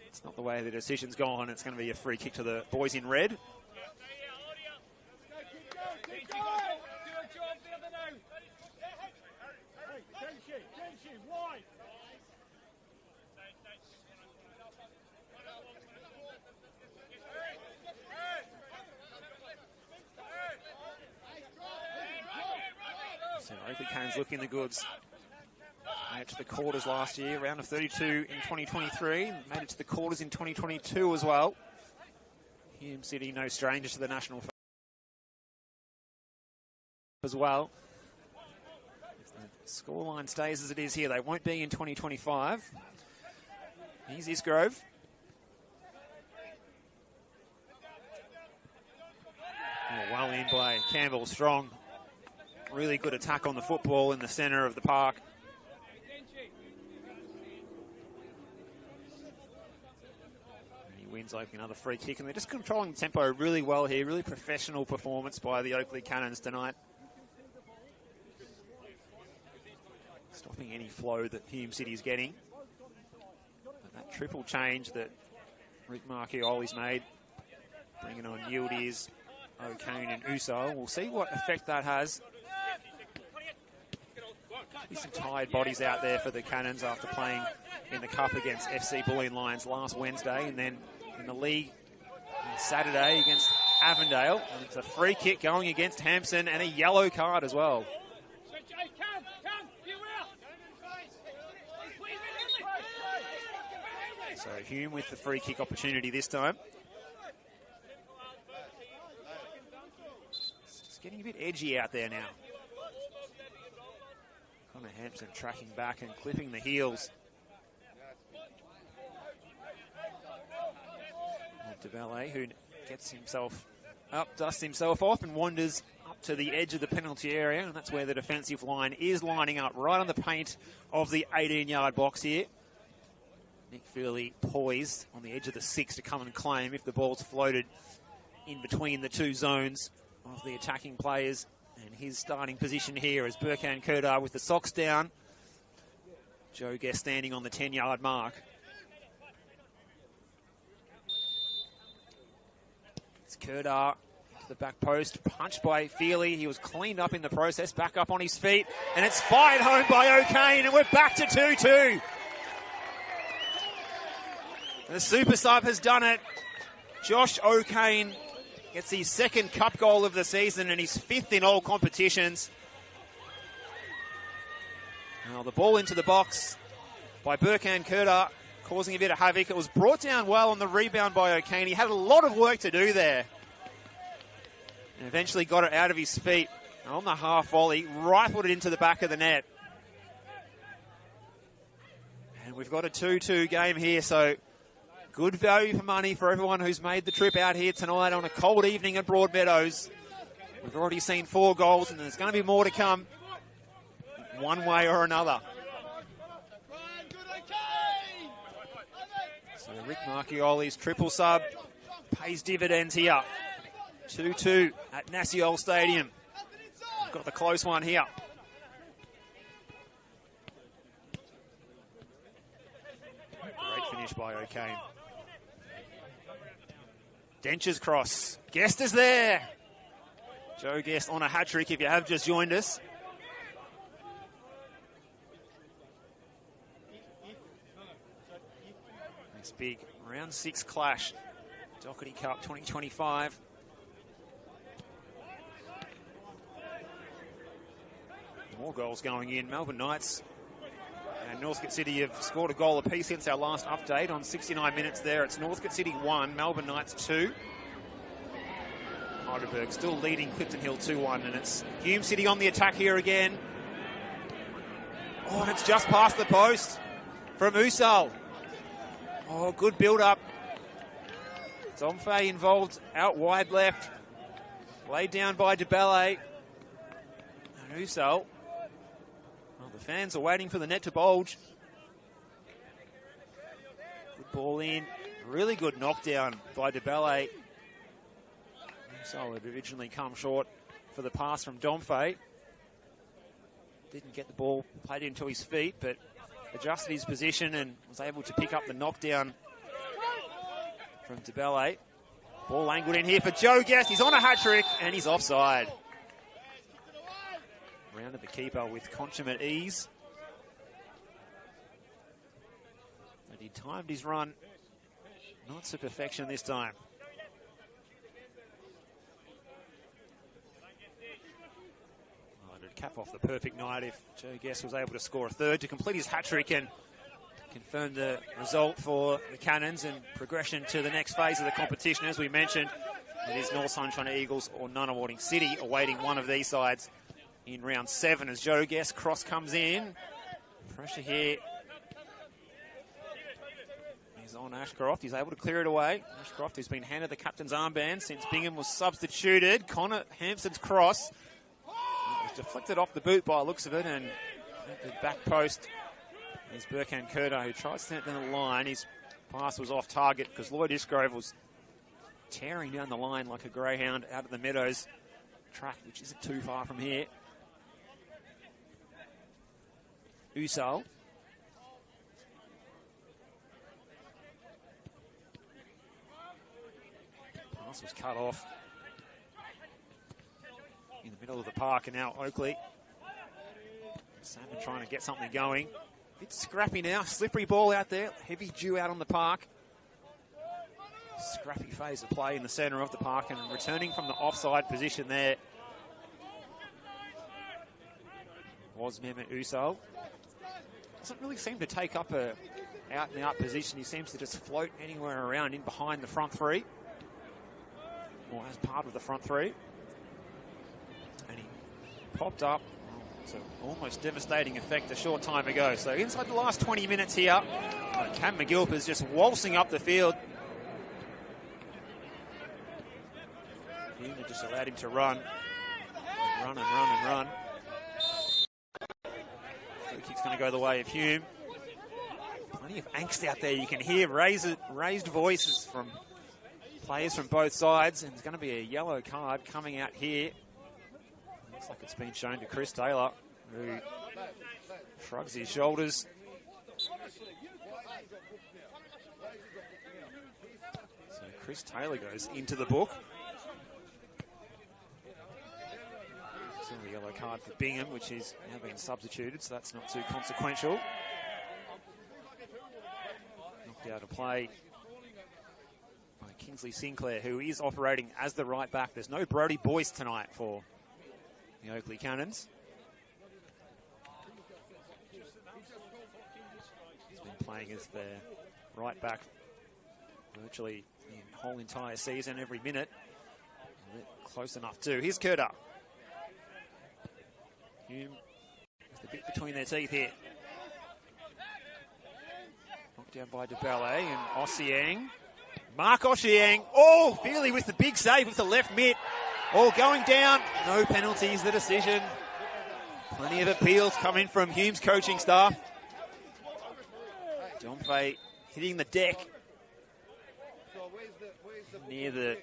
it's not the way the decision's gone. It's going to be a free kick to the boys in red. Oakleigh Cannons looking the goods. Made it to the quarters last year, round of 32 in 2023. Made it to the quarters in 2022 as well. Hume City, no stranger to the national as well. If the scoreline stays as it is here, they won't be in 2025. Here's Isgrove. Oh, well in by Campbell, strong. Really good attack on the football in the centre of the park. He wins open another free kick, and they're just controlling the tempo really well here. Really professional performance by the Oakleigh Cannons tonight. Stopping any flow that Hume City is getting. But that triple change that Rick Marchioli's made, bringing on Yildiz, O'Kane and Uso. We'll see what effect that has. There's some tired bodies out there for the Cannons after playing in the Cup against FC Bulleen Lions last Wednesday, and then in the league on Saturday against Avondale. And it's a free kick going against Hampson and a yellow card as well. So Hume with the free kick opportunity this time. It's getting a bit edgy out there now. Connor Hampson tracking back and clipping the heels. DeBalle, who gets himself up, dusts himself off and wanders up to the edge of the penalty area, and that's where the defensive line is lining up, right on the paint of the 18-yard box here. Nick Feely poised on the edge of the 6 to come and claim if the ball's floated in between the two zones of the attacking players. And his starting position here is Burkhan Kurdar with the socks down. Joe Guest standing on the 10-yard mark. It's Kurdar to the back post, punched by Feely. He was cleaned up in the process, back up on his feet, and it's fired home by O'Kane, and we're back to 2-2. The super sub has done it. Josh O'Kane gets his second cup goal of the season and his 5th in all competitions. Now the ball into the box by Burkhan Kurdar, causing a bit of havoc. It was brought down well on the rebound by O'Kane. He had a lot of work to do there. And eventually got it out of his feet. And on the half volley, rifled it into the back of the net. And we've got a 2-2 game here, so good value for money for everyone who's made the trip out here tonight on a cold evening at Broadmeadows. We've already seen 4 goals, and there's going to be more to come one way or another. So Rick Marchioli's triple sub pays dividends here. 2-2 at Nasiol Stadium. We've got the close one here. Great finish by O'Kane. Dencher's cross. Guest is there. Joe Guest on a hat-trick if you have just joined us. This big round 6 clash. Dockerty Cup 2025. More goals going in. Melbourne Knights and Northcote City have scored a goal apiece since our last update. On 69 minutes there, it's Northcote City 1, Melbourne Knights 2. Heidelberg still leading Clifton Hill 2-1, and it's Hume City on the attack here again. Oh, and it's just past the post from Usal. Oh, good build-up. Domfay involved out wide left. Laid down by DeBalle. And Usal. Well, the fans are waiting for the net to bulge. Good ball in. Really good knockdown by DeBalle. Usal had originally come short for the pass from Domfay. Didn't get the ball played into his feet, but adjusted his position and was able to pick up the knockdown from DeBalle. Ball angled in here for Joe Guest. He's on a hat-trick and he's offside. Rounded the keeper with consummate ease. And he timed his run, not to perfection this time. cap off the perfect night if Joe Guest was able to score a third to complete his hat-trick and confirm the result for the Cannons and progression to the next phase of the competition. As we mentioned, it is North Sunshine Eagles or Nunawading City awaiting one of these sides in round 7 as Joe Guest cross comes in. Pressure here is on Ashcroft. He's able to clear it away. Ashcroft, who's been handed the captain's armband since Bingham was substituted. Connor Hampson's cross. It was deflected off the boot by the looks of it, and at the back post is Burkhan Kurta, who tried to send it down the line. His pass was off target because Lloyd Isgrove was tearing down the line like a greyhound out of the Meadows track, which isn't too far from here. Usal. Pass was cut off in the middle of the park, and now Oakleigh. Salmon trying to get something going. Bit scrappy now, slippery ball out there, heavy dew out on the park. Scrappy phase of play in the centre of the park, and returning from the offside position there was Mehmet Usal. Doesn't really seem to take up a out-and-out position. He seems to just float anywhere around in behind the front three, or as part of the front three. And he popped up to almost devastating effect a short time ago. So inside the last 20 minutes here, Cam McGilp is just waltzing up the field. Hume just allowed him to run. And run. Free kick's going to go the way of Hume. Plenty of angst out there. You can hear raised voices from players from both sides, and there's going to be a yellow card coming out here. Looks like it's been shown to Chris Taylor, who shrugs his shoulders. So Chris Taylor goes into the book. The yellow card for Bingham, which is now being substituted, so that's not too consequential. Knocked out of play by Kingsley Sinclair, who is operating as the right back. There's no Brodie Boyce tonight for the Oakleigh Cannons. He's been playing as their right back virtually the whole entire season, every minute. Close enough too. Here's Kurta. Hume with the bit between their teeth here. Knocked down by DeBalle and Ossieng. Mark Ossieng. Oh, Feely with the big save with the left mitt. All going down. No penalties, the decision. Plenty of appeals coming from Hume's coaching staff. John Fay hitting the deck near the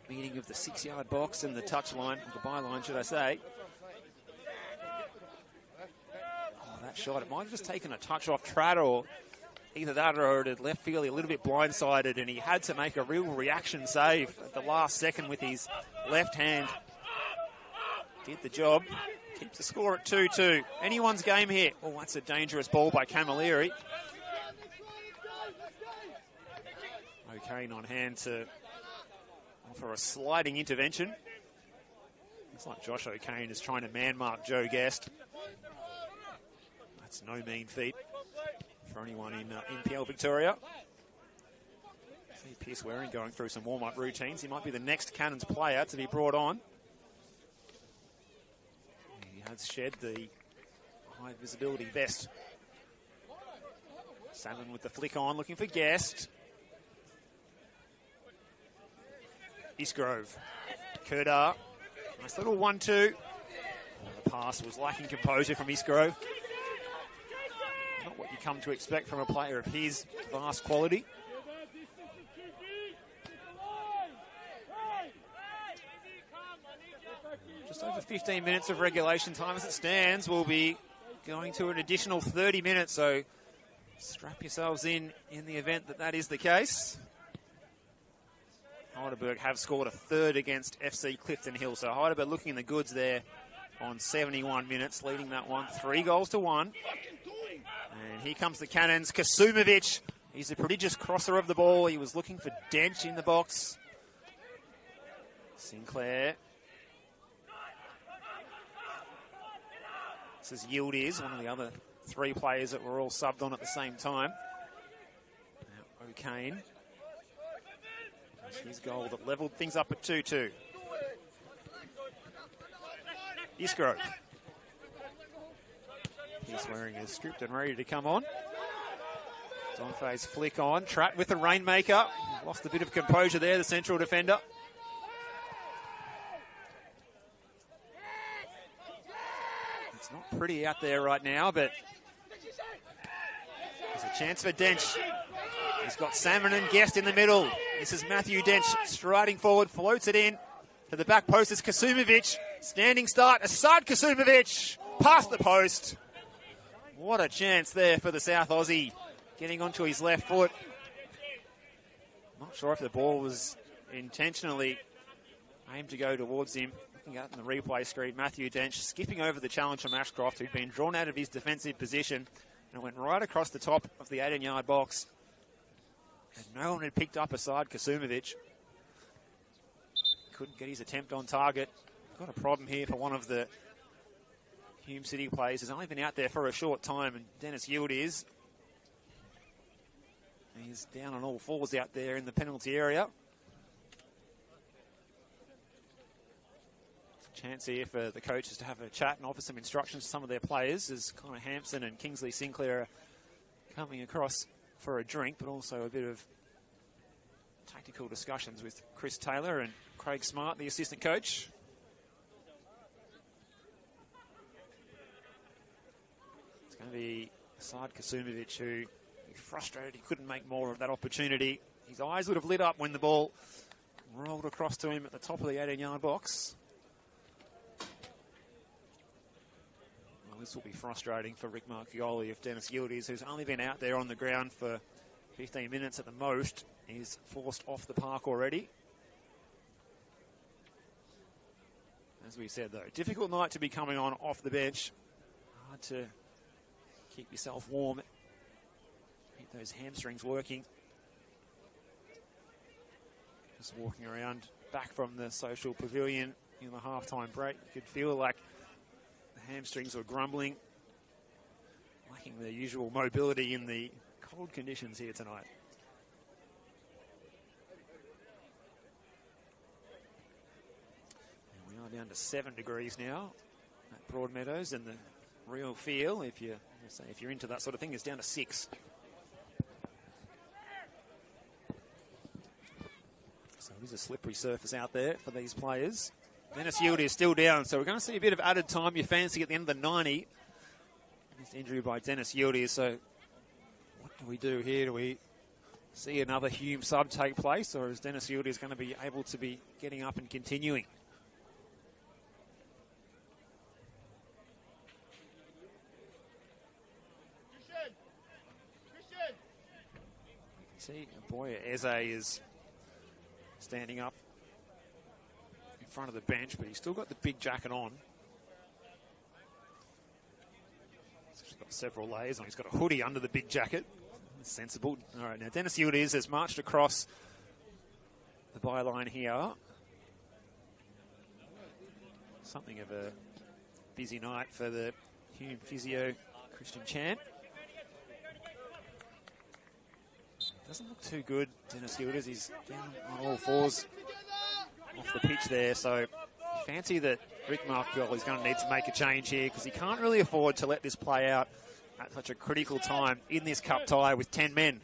meeting of the 6-yard box and the touchline, the byline, should I say. That shot, it might have just taken a touch off Trotter, or either that or it had left Feely a little bit blindsided, and he had to make a real reaction save at the last second with his left hand. Did the job. Keeps the score at 2-2. Anyone's game here. Oh, that's a dangerous ball by Camilleri. O'Kane on hand to offer a sliding intervention. Looks like Josh O'Kane is trying to man-mark Joe Guest. That's no mean feat for anyone in NPL Victoria. See Pierce Waring going through some warm-up routines. He might be the next Cannons player to be brought on. He has shed the high-visibility vest. Salmon with the flick on, looking for Guest. Isgrove. Kurta. Nice little 1-2. The pass was lacking composure from Isgrove. Not what you come to expect from a player of his vast quality. Just over 15 minutes of regulation time as it stands. We'll be going to an additional 30 minutes, so strap yourselves in the event that that is the case. Heidelberg have scored a third against FC Clifton Hill, so Heidelberg looking in the goods there on 71 minutes, leading that one 3-1. And here comes the Cannons. Kasumovic, he's a prodigious crosser of the ball. He was looking for Dench in the box. Sinclair. This is Yildiz, one of the other 3 players that were all subbed on at the same time. Now O'Kane. His goal that levelled things up at 2-2. Isgrove. He's wearing his script and ready to come on. Donfay's flick on, trapped with the Rainmaker. Lost a bit of composure there, the central defender. It's not pretty out there right now, but there's a chance for Dench. He's got Salmon and Guest in the middle. This is Matthew Dench striding forward, floats it in. To the back post is Kasumovic. Standing start, Asad Kasumovic. Past the post. What a chance there for the South Aussie. Getting onto his left foot. Not sure if the ball was intentionally aimed to go towards him. Looking out in the replay screen, Matthew Dench skipping over the challenge from Ashcroft, who'd been drawn out of his defensive position and went right across the top of the 18-yard box. And no one had picked up Asad Kasumovic. Couldn't get his attempt on target. Got a problem here for one of the Hume City players. He's only been out there for a short time, and Dennis Yildiz. He's down on all fours out there in the penalty area. Chance here for the coaches to have a chat and offer some instructions to some of their players as Connor Hampson and Kingsley Sinclair are coming across for a drink, but also a bit of tactical discussions with Chris Taylor and Craig Smart, the assistant coach. It's going to be Asad Kasumovic, who frustrated he couldn't make more of that opportunity. His eyes would have lit up when the ball rolled across to him at the top of the 18-yard box. Well, this will be frustrating for Rick Marchioli if Dennis Yildiz, who's only been out there on the ground for 15 minutes at the most, is forced off the park already. As we said, though, difficult night to be coming on off the bench. Hard to keep yourself warm. Keep those hamstrings working. Just walking around back from the social pavilion in the halftime break, you could feel like the hamstrings were grumbling, lacking the usual mobility in the cold conditions here tonight. And we are down to 7 degrees now at Broadmeadows, and the real feel, if you're into that sort of thing, is down to 6. So it is a slippery surface out there for these players. Dennis Yildiz is still down, so we're going to see a bit of added time. You fancy at the end of the 90. This injury by Dennis Yildiz. So what do we do here? Do we see another Hume sub take place, or is Dennis Yildiz going to be able to be getting up and continuing? You can see Boya Eze is standing up in front of the bench, but he's still got the big jacket on. He's got several layers on. He's got a hoodie under the big jacket. Sensible. All right, now Dennis Yildiz has marched across the byline here. Something of a busy night for the Hume physio, Christian Chan. Doesn't look too good, Dennis Yildiz. He's down on all fours off the pitch there, so fancy that Rick Marchioli is going to need to make a change here, because he can't really afford to let this play out at such a critical time in this cup tie with 10 men.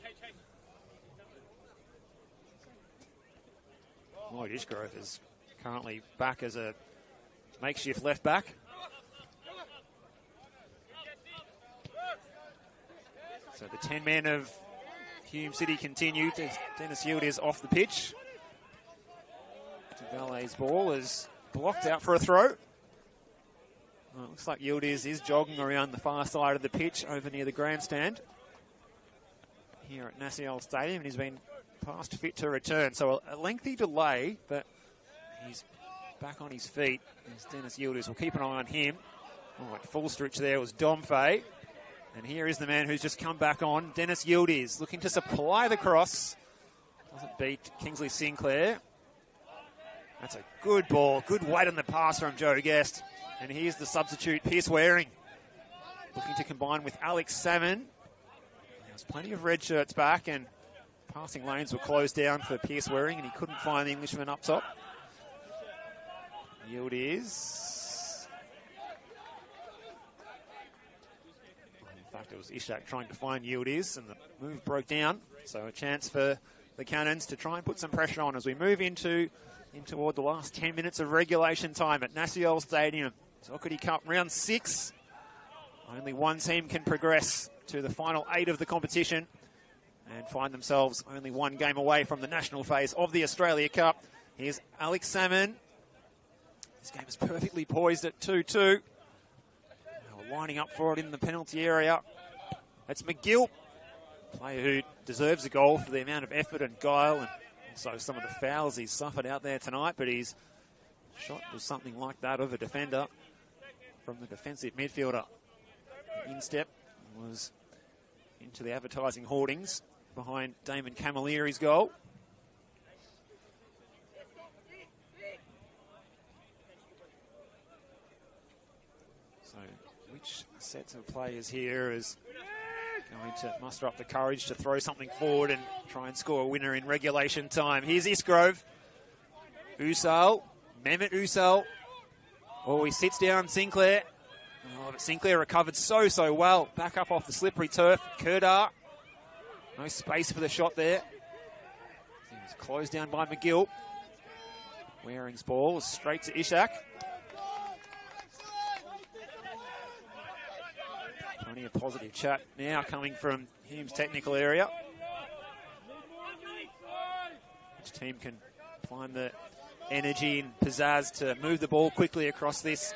Lloyd Ishgrove is currently back as a makeshift left back. So the 10 men of Hume City continue. Dennis Yildiz off the pitch. Valet's ball is blocked out for a throw. Well, it looks like Yildiz is jogging around the far side of the pitch over near the grandstand here at Naciol Stadium, and he's been past fit to return. So a lengthy delay, but he's back on his feet. As Dennis Yildiz, will keep an eye on him. Oh, at full stretch there was Domfay. And here is the man who's just come back on, Dennis Yildiz, looking to supply the cross. Doesn't beat Kingsley Sinclair. That's a good ball, good weight on the pass from Joe Guest. And here's the substitute, Pierce Waring. looking to combine with Alex Salmon. There's plenty of red shirts back, and passing lanes were closed down for Pierce Waring, and he couldn't find the Englishman up top. Yield is... In fact, it was Ishak trying to find Yield is, and the move broke down. So a chance for the Cannons to try and put some pressure on as we move in toward the last 10 minutes of regulation time at Naciol Stadium. Dockerty Cup round 6. Only one team can progress to the final 8 of the competition and find themselves only one game away from the national phase of the Australia Cup. Here's Alex Salmon. This game is perfectly poised at 2-2. We're lining up for it in the penalty area. That's McGill, player who deserves a goal for the amount of effort and guile and also some of the fouls he's suffered out there tonight, but his shot was something like that of a defender from the defensive midfielder. The instep was into the advertising hoardings behind Damon Camilleri's goal. So which sets of players here is going to muster up the courage to throw something forward and try and score a winner in regulation time? Here's Isgrove. Usal, Mehmet Usal. Oh, he sits down Sinclair. Oh, but Sinclair recovered so well. Back up off the slippery turf. Kerdar. No space for the shot there. It was closed down by McGill. Waring's ball straight to Ishak. Plenty of positive chat now coming from Hume's technical area. Which team can find the energy and pizzazz to move the ball quickly across this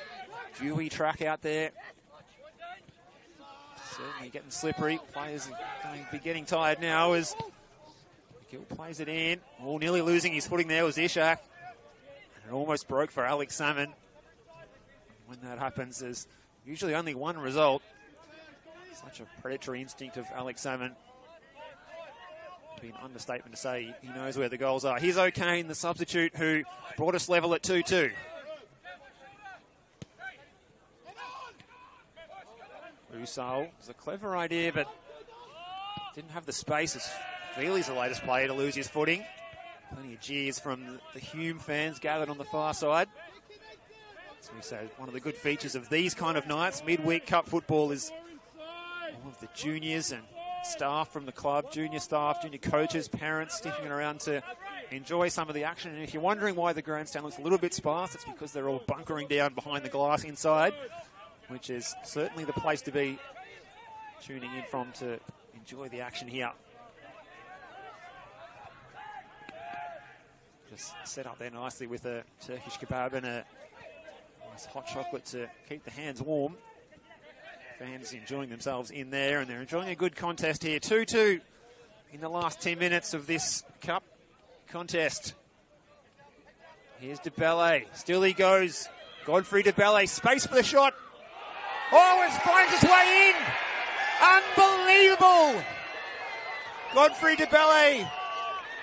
dewy track out there? Certainly getting slippery. Players are going to be getting tired now as McGill plays it in. Oh, nearly losing his footing there was Ishak. And it almost broke for Alex Salmon. When that happens, there's usually only one result. Such a predatory instinct of Alex Salmon. It'd be an understatement to say he knows where the goals are. Here's O'Kane, the substitute, who brought us level at 2-2. Usal was a clever idea, but didn't have the space as Feely's the latest player to lose his footing. Plenty of jeers from the Hume fans gathered on the far side. As we say, one of the good features of these kind of nights, midweek cup football, is all of the juniors and staff from the club, junior staff, junior coaches, parents sticking around to enjoy some of the action. And if you're wondering why the grandstand looks a little bit sparse, it's because they're all bunkering down behind the glass inside, which is certainly the place to be tuning in from to enjoy the action here. Just set up there nicely with a Turkish kebab and a nice hot chocolate to keep the hands warm. Fans enjoying themselves in there, and they're enjoying a good contest here. 2-2 in the last 10 minutes of this cup contest. Here's De Belle. Still he goes. Godfrey De Belle. Space for the shot. Oh, it finds its way in. Unbelievable. Godfrey De Belle.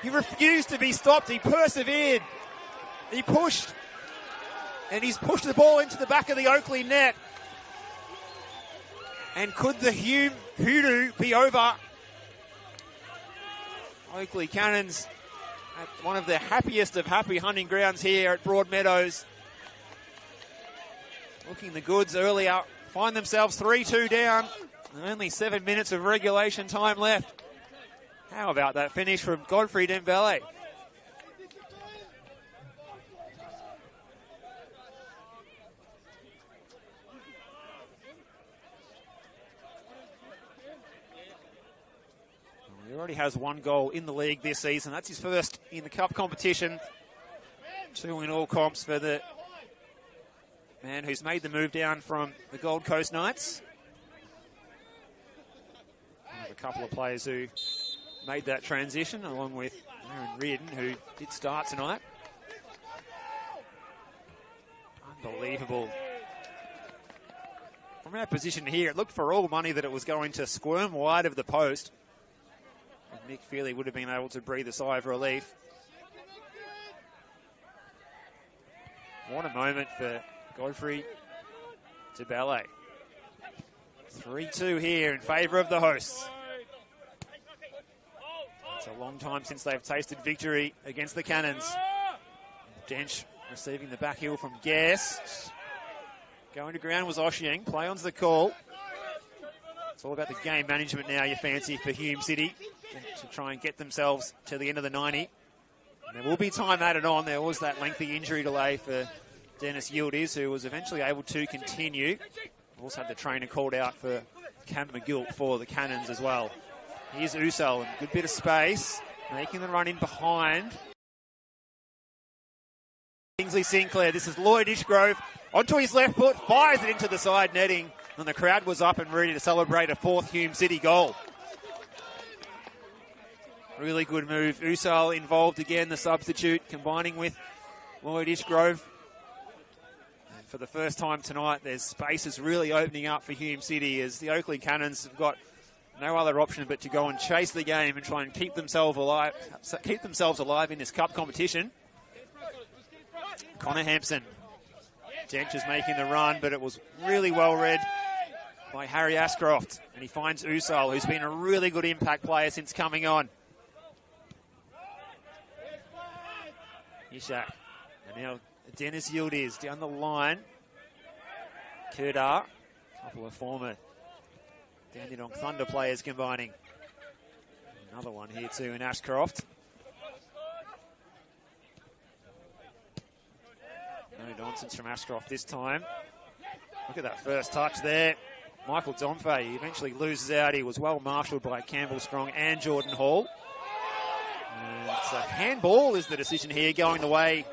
He refused to be stopped. He persevered. He pushed. And he's pushed the ball into the back of the Oakleigh net. And could the Hume hoodoo be over? Oakleigh Cannons at one of the happiest of happy hunting grounds here at Broadmeadows. Looking the goods earlier. Find themselves 3-2 down. And only 7 minutes of regulation time left. How about that finish from Godfrey Dembele? He already has one goal in the league this season. That's his first in the cup competition. 2 in all comps for the man who's made the move down from the Gold Coast Knights. One of a couple of players who made that transition, along with Aaron Reardon, who did start tonight. Unbelievable. From our position here, it looked for all money that it was going to squirm wide of the post. And Nick Feely would have been able to breathe a sigh of relief. What a moment for Godfrey De Belle. 3-2 here in favour of the hosts. It's a long time since they've tasted victory against the Cannons. Dench receiving the back heel from Guest. Going to ground was Oshieng. Play on's the call. It's all about the game management now, you fancy, for Hume City to try and get themselves to the end of the 90. And there will be time added on. There was that lengthy injury delay for Dennis Yildiz, who was eventually able to continue. Also had the trainer called out for Cam McGill for the Cannons as well. Here's Usal, a good bit of space, making the run in behind. Kingsley Sinclair, this is Lloyd Ishgrove, onto his left foot, fires it into the side netting, and the crowd was up and ready to celebrate a fourth Hume City goal. Really good move. Usal involved again, the substitute, combining with Lloyd Ishgrove. And for the first time tonight, there's spaces really opening up for Hume City as the Oakleigh Cannons have got no other option but to go and chase the game and try and keep themselves alive in this cup competition. Connor Hampson. Dench is making the run, but it was really well read by Harry Ashcroft. And he finds Usal, who's been a really good impact player since coming on. Ishak. And now Dennis Yildiz down the line. Kurdar. A couple of former Dandenong Thunder players combining. Another one here too in Ashcroft. No nonsense from Ashcroft this time. Look at that first touch there. Michael Domfey, he eventually loses out. He was well marshalled by Campbell Strong and Jordan Hall. And it's a handball is the decision here, going the way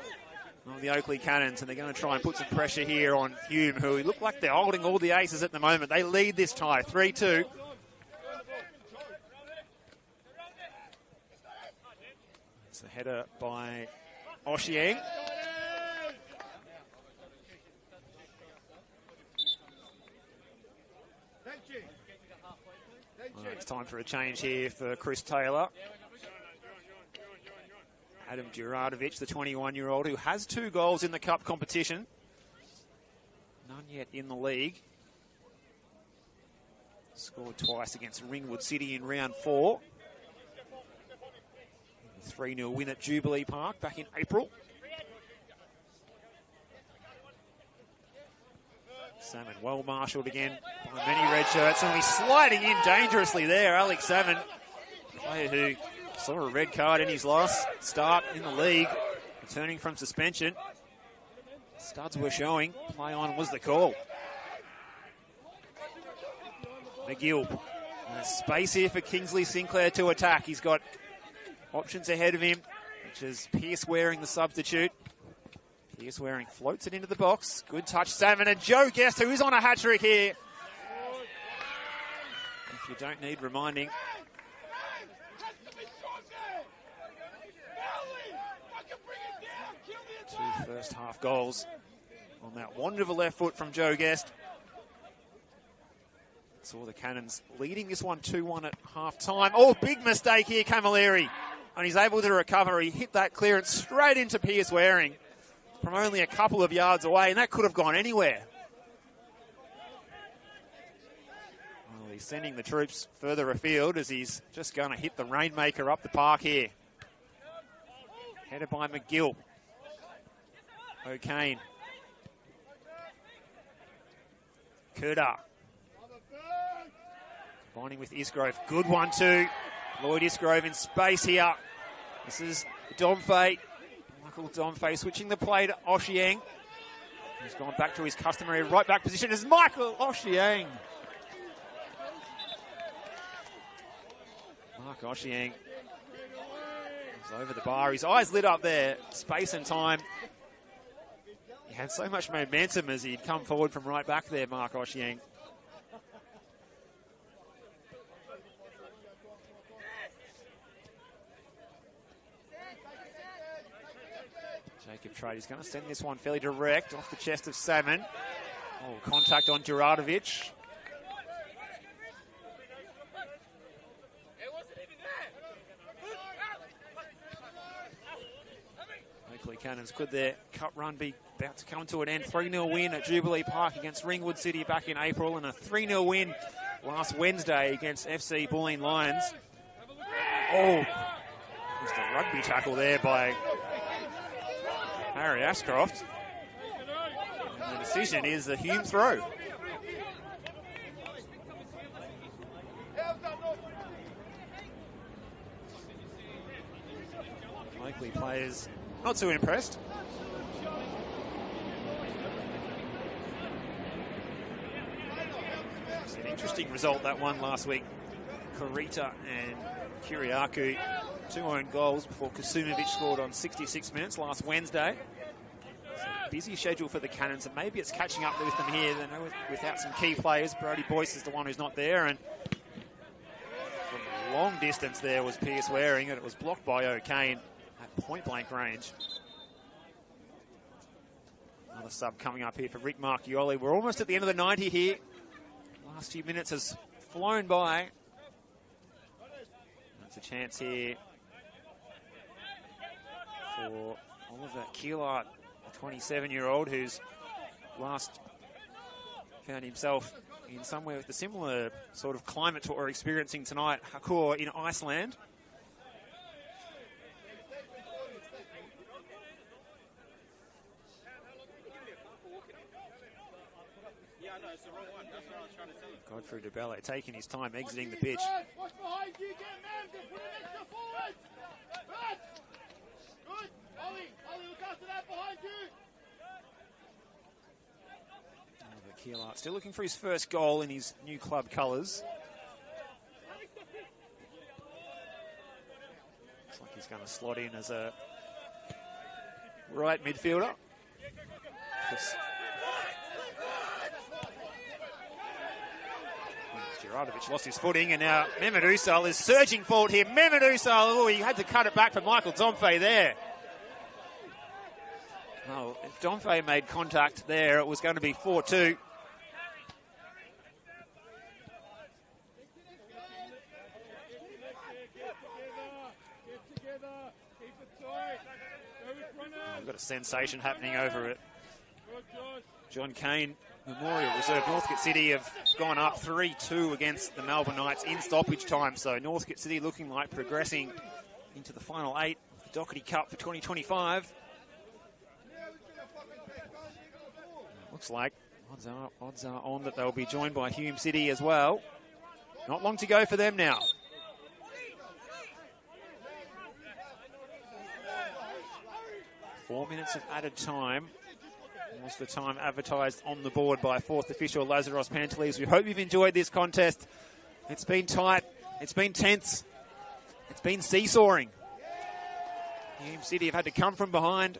of the Oakleigh Cannons, and they're going to try and put some pressure here on Hume, who look like they're holding all the aces at the moment. They lead this tie, 3-2. It's a header by Oshieng. It's time for a change here for Chris Taylor. Adam Djuradovic, the 21-year-old, who has 2 goals in the cup competition. None yet in the league. Scored twice against Ringwood City in round 4. 3-0 win at Jubilee Park back in April. Salmon well marshalled again by many red shirts, and he's sliding in dangerously there. Alex Salmon, player who saw a red card in his last start in the league, returning from suspension. Studs were showing. Play on was the call. McGill. There's space here for Kingsley Sinclair to attack. He's got options ahead of him, which is Pearce Waring, the substitute. Pearce Waring floats it into the box. Good touch, Salmon, and Joe Guest, who is on a hat-trick here. If you don't need reminding. 2 first half goals on that wander of a left foot from Joe Guest. Saw the Cannons leading this one 2-1 at half-time. Oh, big mistake here, Camilleri. And he's able to recover. He hit that clearance straight into Pearce Waring from only a couple of yards away, and that could have gone anywhere. Well, he's sending the troops further afield as he's just going to hit the rainmaker up the park here. Headed by McGill. O'Kane. Kurdar. Combining with Isgrove. Good one too. Lloyd Isgrove in space here. This is Domfey. Michael Domfey switching the play to Oshieng. He's gone back to his customary right back position as Michael Oshieng. Mark Oshieng is over the bar. His eyes lit up there. Space and time. He had so much momentum as he'd come forward from right back there, Mark Oshieng. Jacob Trade is going to send this one fairly direct off the chest of Salmon. Oh, contact on Djuradovic. Oakleigh Cannons, could their cup run be about to come to an end? 3-0 win at Jubilee Park against Ringwood City back in April, and a 3-0 win last Wednesday against FC Bulleen Lions. Oh, just a rugby tackle there by Harry Ashcroft. And the decision is the Hume throw. Oakleigh players not too impressed. It's an interesting result, that one last week. Kurita and Kiriakou, 2 own goals before Kasumovic scored on 66 minutes last Wednesday. So busy schedule for the Cannons, and maybe it's catching up with them here. They know without some key players. Brody Boyce is the one who's not there, and from long distance there was Pierce Waring, and it was blocked by O'Kane at point-blank range. Another sub coming up here for Rick Marchioli. We're almost at the end of the 90 here. Last few minutes has flown by. That's a chance here for Oliver Keilart, a 27-year-old who's last found himself in somewhere with a similar sort of climate to what we're experiencing tonight, Hakur in Iceland. Godfrey DeBelle taking his time exiting the pitch. Watch behind you, get man, put an extra forward. Good. Ollie, look after that behind you. Keilart still looking for his first goal in his new club colours. Looks like he's going to slot in as a right midfielder. Juratovic lost his footing, and now Mehmet Usal is surging forward here. Mehmet Usal, oh, he had to cut it back for Michael Domfe there. Oh, if Domfe made contact there, it was going to be 4-2. We've got a sensation happening over it. John Cain Memorial Reserve. Northcote City have gone up 3-2 against the Melbourne Knights in stoppage time. So Northcote City looking like progressing into the final 8 of the Dockerty Cup for 2025. Looks like odds are on that they'll be joined by Hume City as well. Not long to go for them now. Four minutes of added time. Was the time advertised on the board by fourth official Lazaros Pantelis. We hope you've enjoyed this contest. It's been tight. It's been tense. It's been seesawing. Hume City have had to come from behind.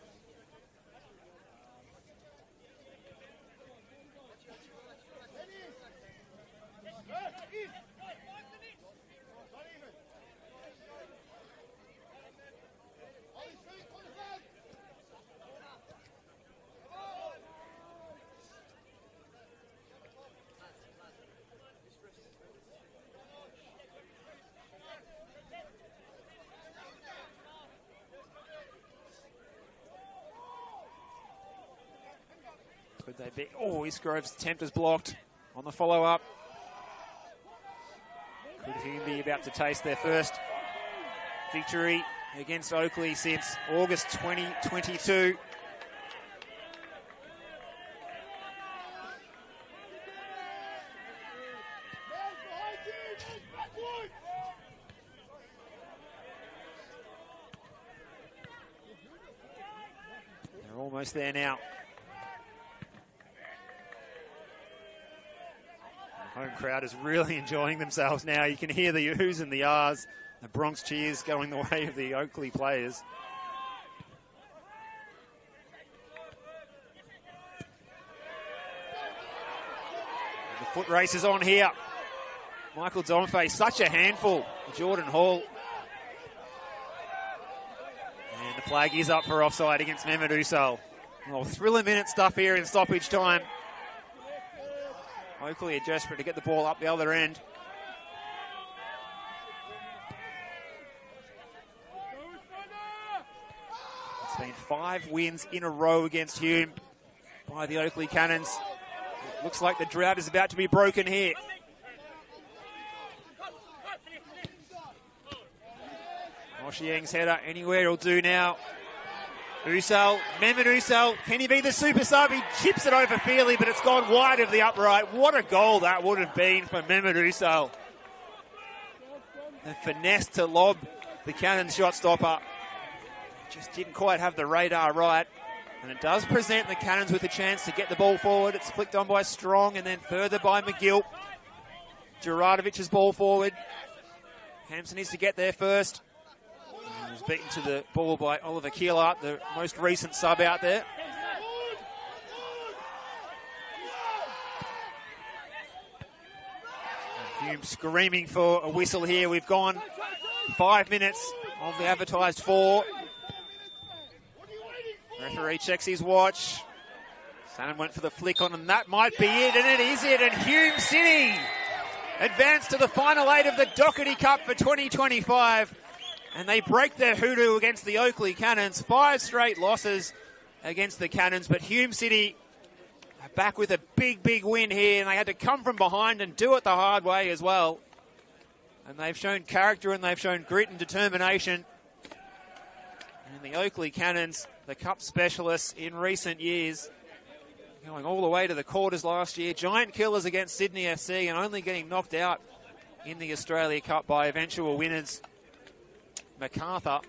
Could they be? Oh, Isgrove's attempt is blocked on the follow-up. Could Hume be about to taste their first victory against Oakleigh since August 2022? They're almost there now. Home crowd is really enjoying themselves now. You can hear the oohs and the ahs, the Bronx cheers going the way of the Oakleigh players. And the foot race is on here. Michael Domfe, such a handful. Jordan Hall. And the flag is up for offside against Mehmet Usal. Oh, thriller-minute stuff here in stoppage time. Oakleigh are desperate to get the ball up the other end. It's been 5 wins in a row against Hume by the Oakleigh Cannons. It looks like the drought is about to be broken here. Oshieng's header, anywhere he'll do now. Usal, Mehmet Usal, can he be the super sub? He chips it over Feely, but it's gone wide of the upright. What a goal that would have been for Mehmet Usal. The finesse to lob the Cannons shot stopper. Just didn't quite have the radar right. And it does present the Cannons with a chance to get the ball forward. It's flicked on by Strong and then further by McGill. Juratovic's ball forward. Hampson needs to get there first. He was beaten to the ball by Oliver Keeler, the most recent sub out there. Hume screaming for a whistle here. We've gone 5 minutes of the advertised 4. Referee checks his watch. Shannon went for the flick on, and that might be it, and it is it. And Hume City advance to the final 8 of the Dockerty Cup for 2025. And they break their hoodoo against the Oakleigh Cannons. 5 straight losses against the Cannons, but Hume City are back with a big, big win here, and they had to come from behind and do it the hard way as well. And they've shown character and they've shown grit and determination. And the Oakleigh Cannons, the Cup specialists in recent years, going all the way to the quarters last year. Giant killers against Sydney FC and only getting knocked out in the Australia Cup by eventual winners MacArthur.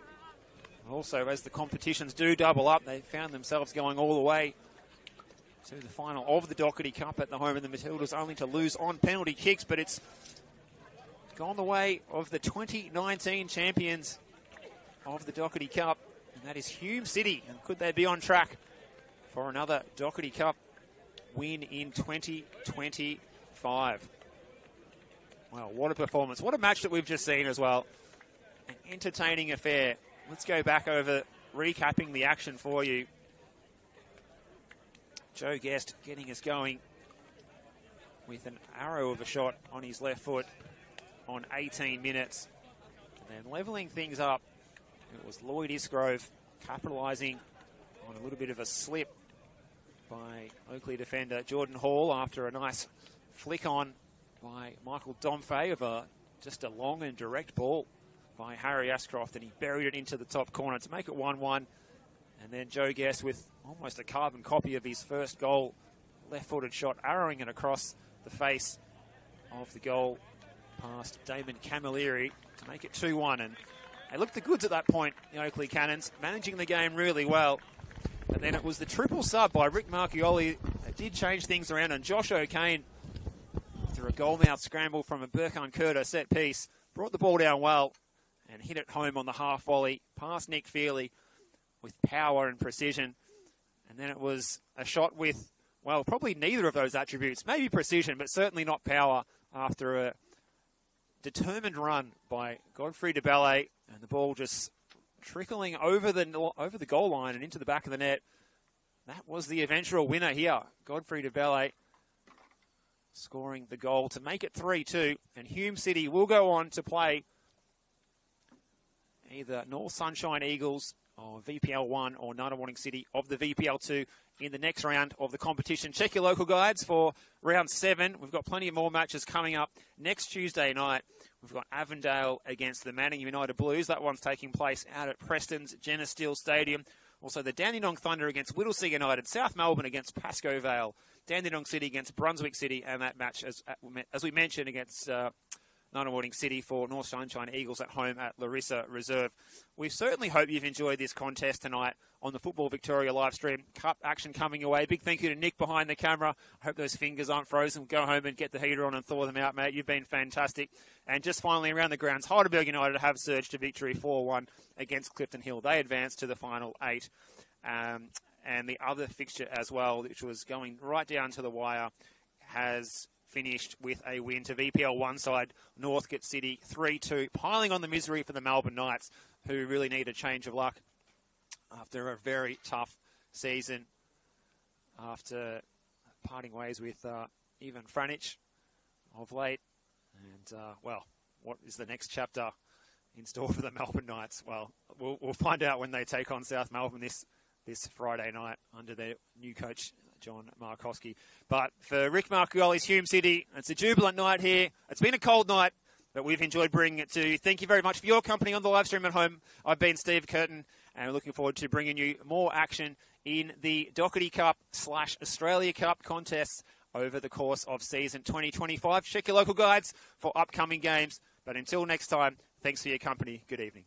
Also, as the competitions do double up, they found themselves going all the way to the final of the Dockerty Cup at the home of the Matildas, only to lose on penalty kicks, but it's gone the way of the 2019 champions of the Dockerty Cup, and that is Hume City. And could they be on track for another Dockerty Cup win in 2025? Well, what a performance. What a match that we've just seen as well. An entertaining affair. Let's go back over recapping the action for you. Joe Guest getting us going with an arrow of a shot on his left foot on 18 minutes. And then levelling things up, it was Lloyd Isgrove capitalising on a little bit of a slip by Oakleigh defender Jordan Hall after a nice flick on by Michael Domfey of just a long and direct ball by Harry Ashcroft, and he buried it into the top corner to make it 1-1. And then Joe Guest with almost a carbon copy of his first goal, left-footed shot, arrowing it across the face of the goal past Damon Camilleri to make it 2-1. And they looked the goods at that point, the Oakleigh Cannons, managing the game really well. And then it was the triple sub by Rick Marchioli that did change things around, and Josh O'Kane, through a goal-mouth scramble from a Burkhan Kurta set piece, brought the ball down well and hit it home on the half volley past Nick Feely with power and precision. And then it was a shot with, well, probably neither of those attributes. Maybe precision, but certainly not power, after a determined run by Godfrey de Bellet, and the ball just trickling over the goal line and into the back of the net. That was the eventual winner here. Godfrey de Bellet scoring the goal to make it 3-2. And Hume City will go on to play either North Sunshine Eagles or VPL 1 or Ngunnawal City of the VPL 2 in the next round of the competition. Check your local guides for round 7. We've got plenty of more matches coming up next Tuesday night. We've got Avondale against the Manning United Blues. That one's taking place out at Preston's Jenna Steele Stadium. Also, the Dandenong Thunder against Whittlesea United. South Melbourne against Pascoe Vale. Dandenong City against Brunswick City. And that match, as we mentioned, against Ngunnawal City for North Sunshine Eagles at home at Larissa Reserve. We certainly hope you've enjoyed this contest tonight on the Football Victoria live stream. Cup action coming away. Big thank you to Nick behind the camera. I hope those fingers aren't frozen. Go home and get the heater on and thaw them out, mate. You've been fantastic. And just finally around the grounds, Heidelberg United have surged to victory 4-1 against Clifton Hill. They advanced to the final 8. And the other fixture as well, which was going right down to the wire, has finished with a win to VPL 1 side, Northcote City 3-2, piling on the misery for the Melbourne Knights, who really need a change of luck after a very tough season, after parting ways with Ivan Franich of late. And, well, what is the next chapter in store for the Melbourne Knights? Well, we'll find out when they take on South Melbourne this Friday night under their new coach, John Markowski. But for Rick Marchioli's Hume City, it's a jubilant night here. It's been a cold night, but we've enjoyed bringing it to you. Thank you very much for your company on the live stream at home. I've been Steve Curtin, and we're looking forward to bringing you more action in the Dockerty Cup / Australia Cup contests over the course of season 2025. Check your local guides for upcoming games. But until next time, thanks for your company. Good evening.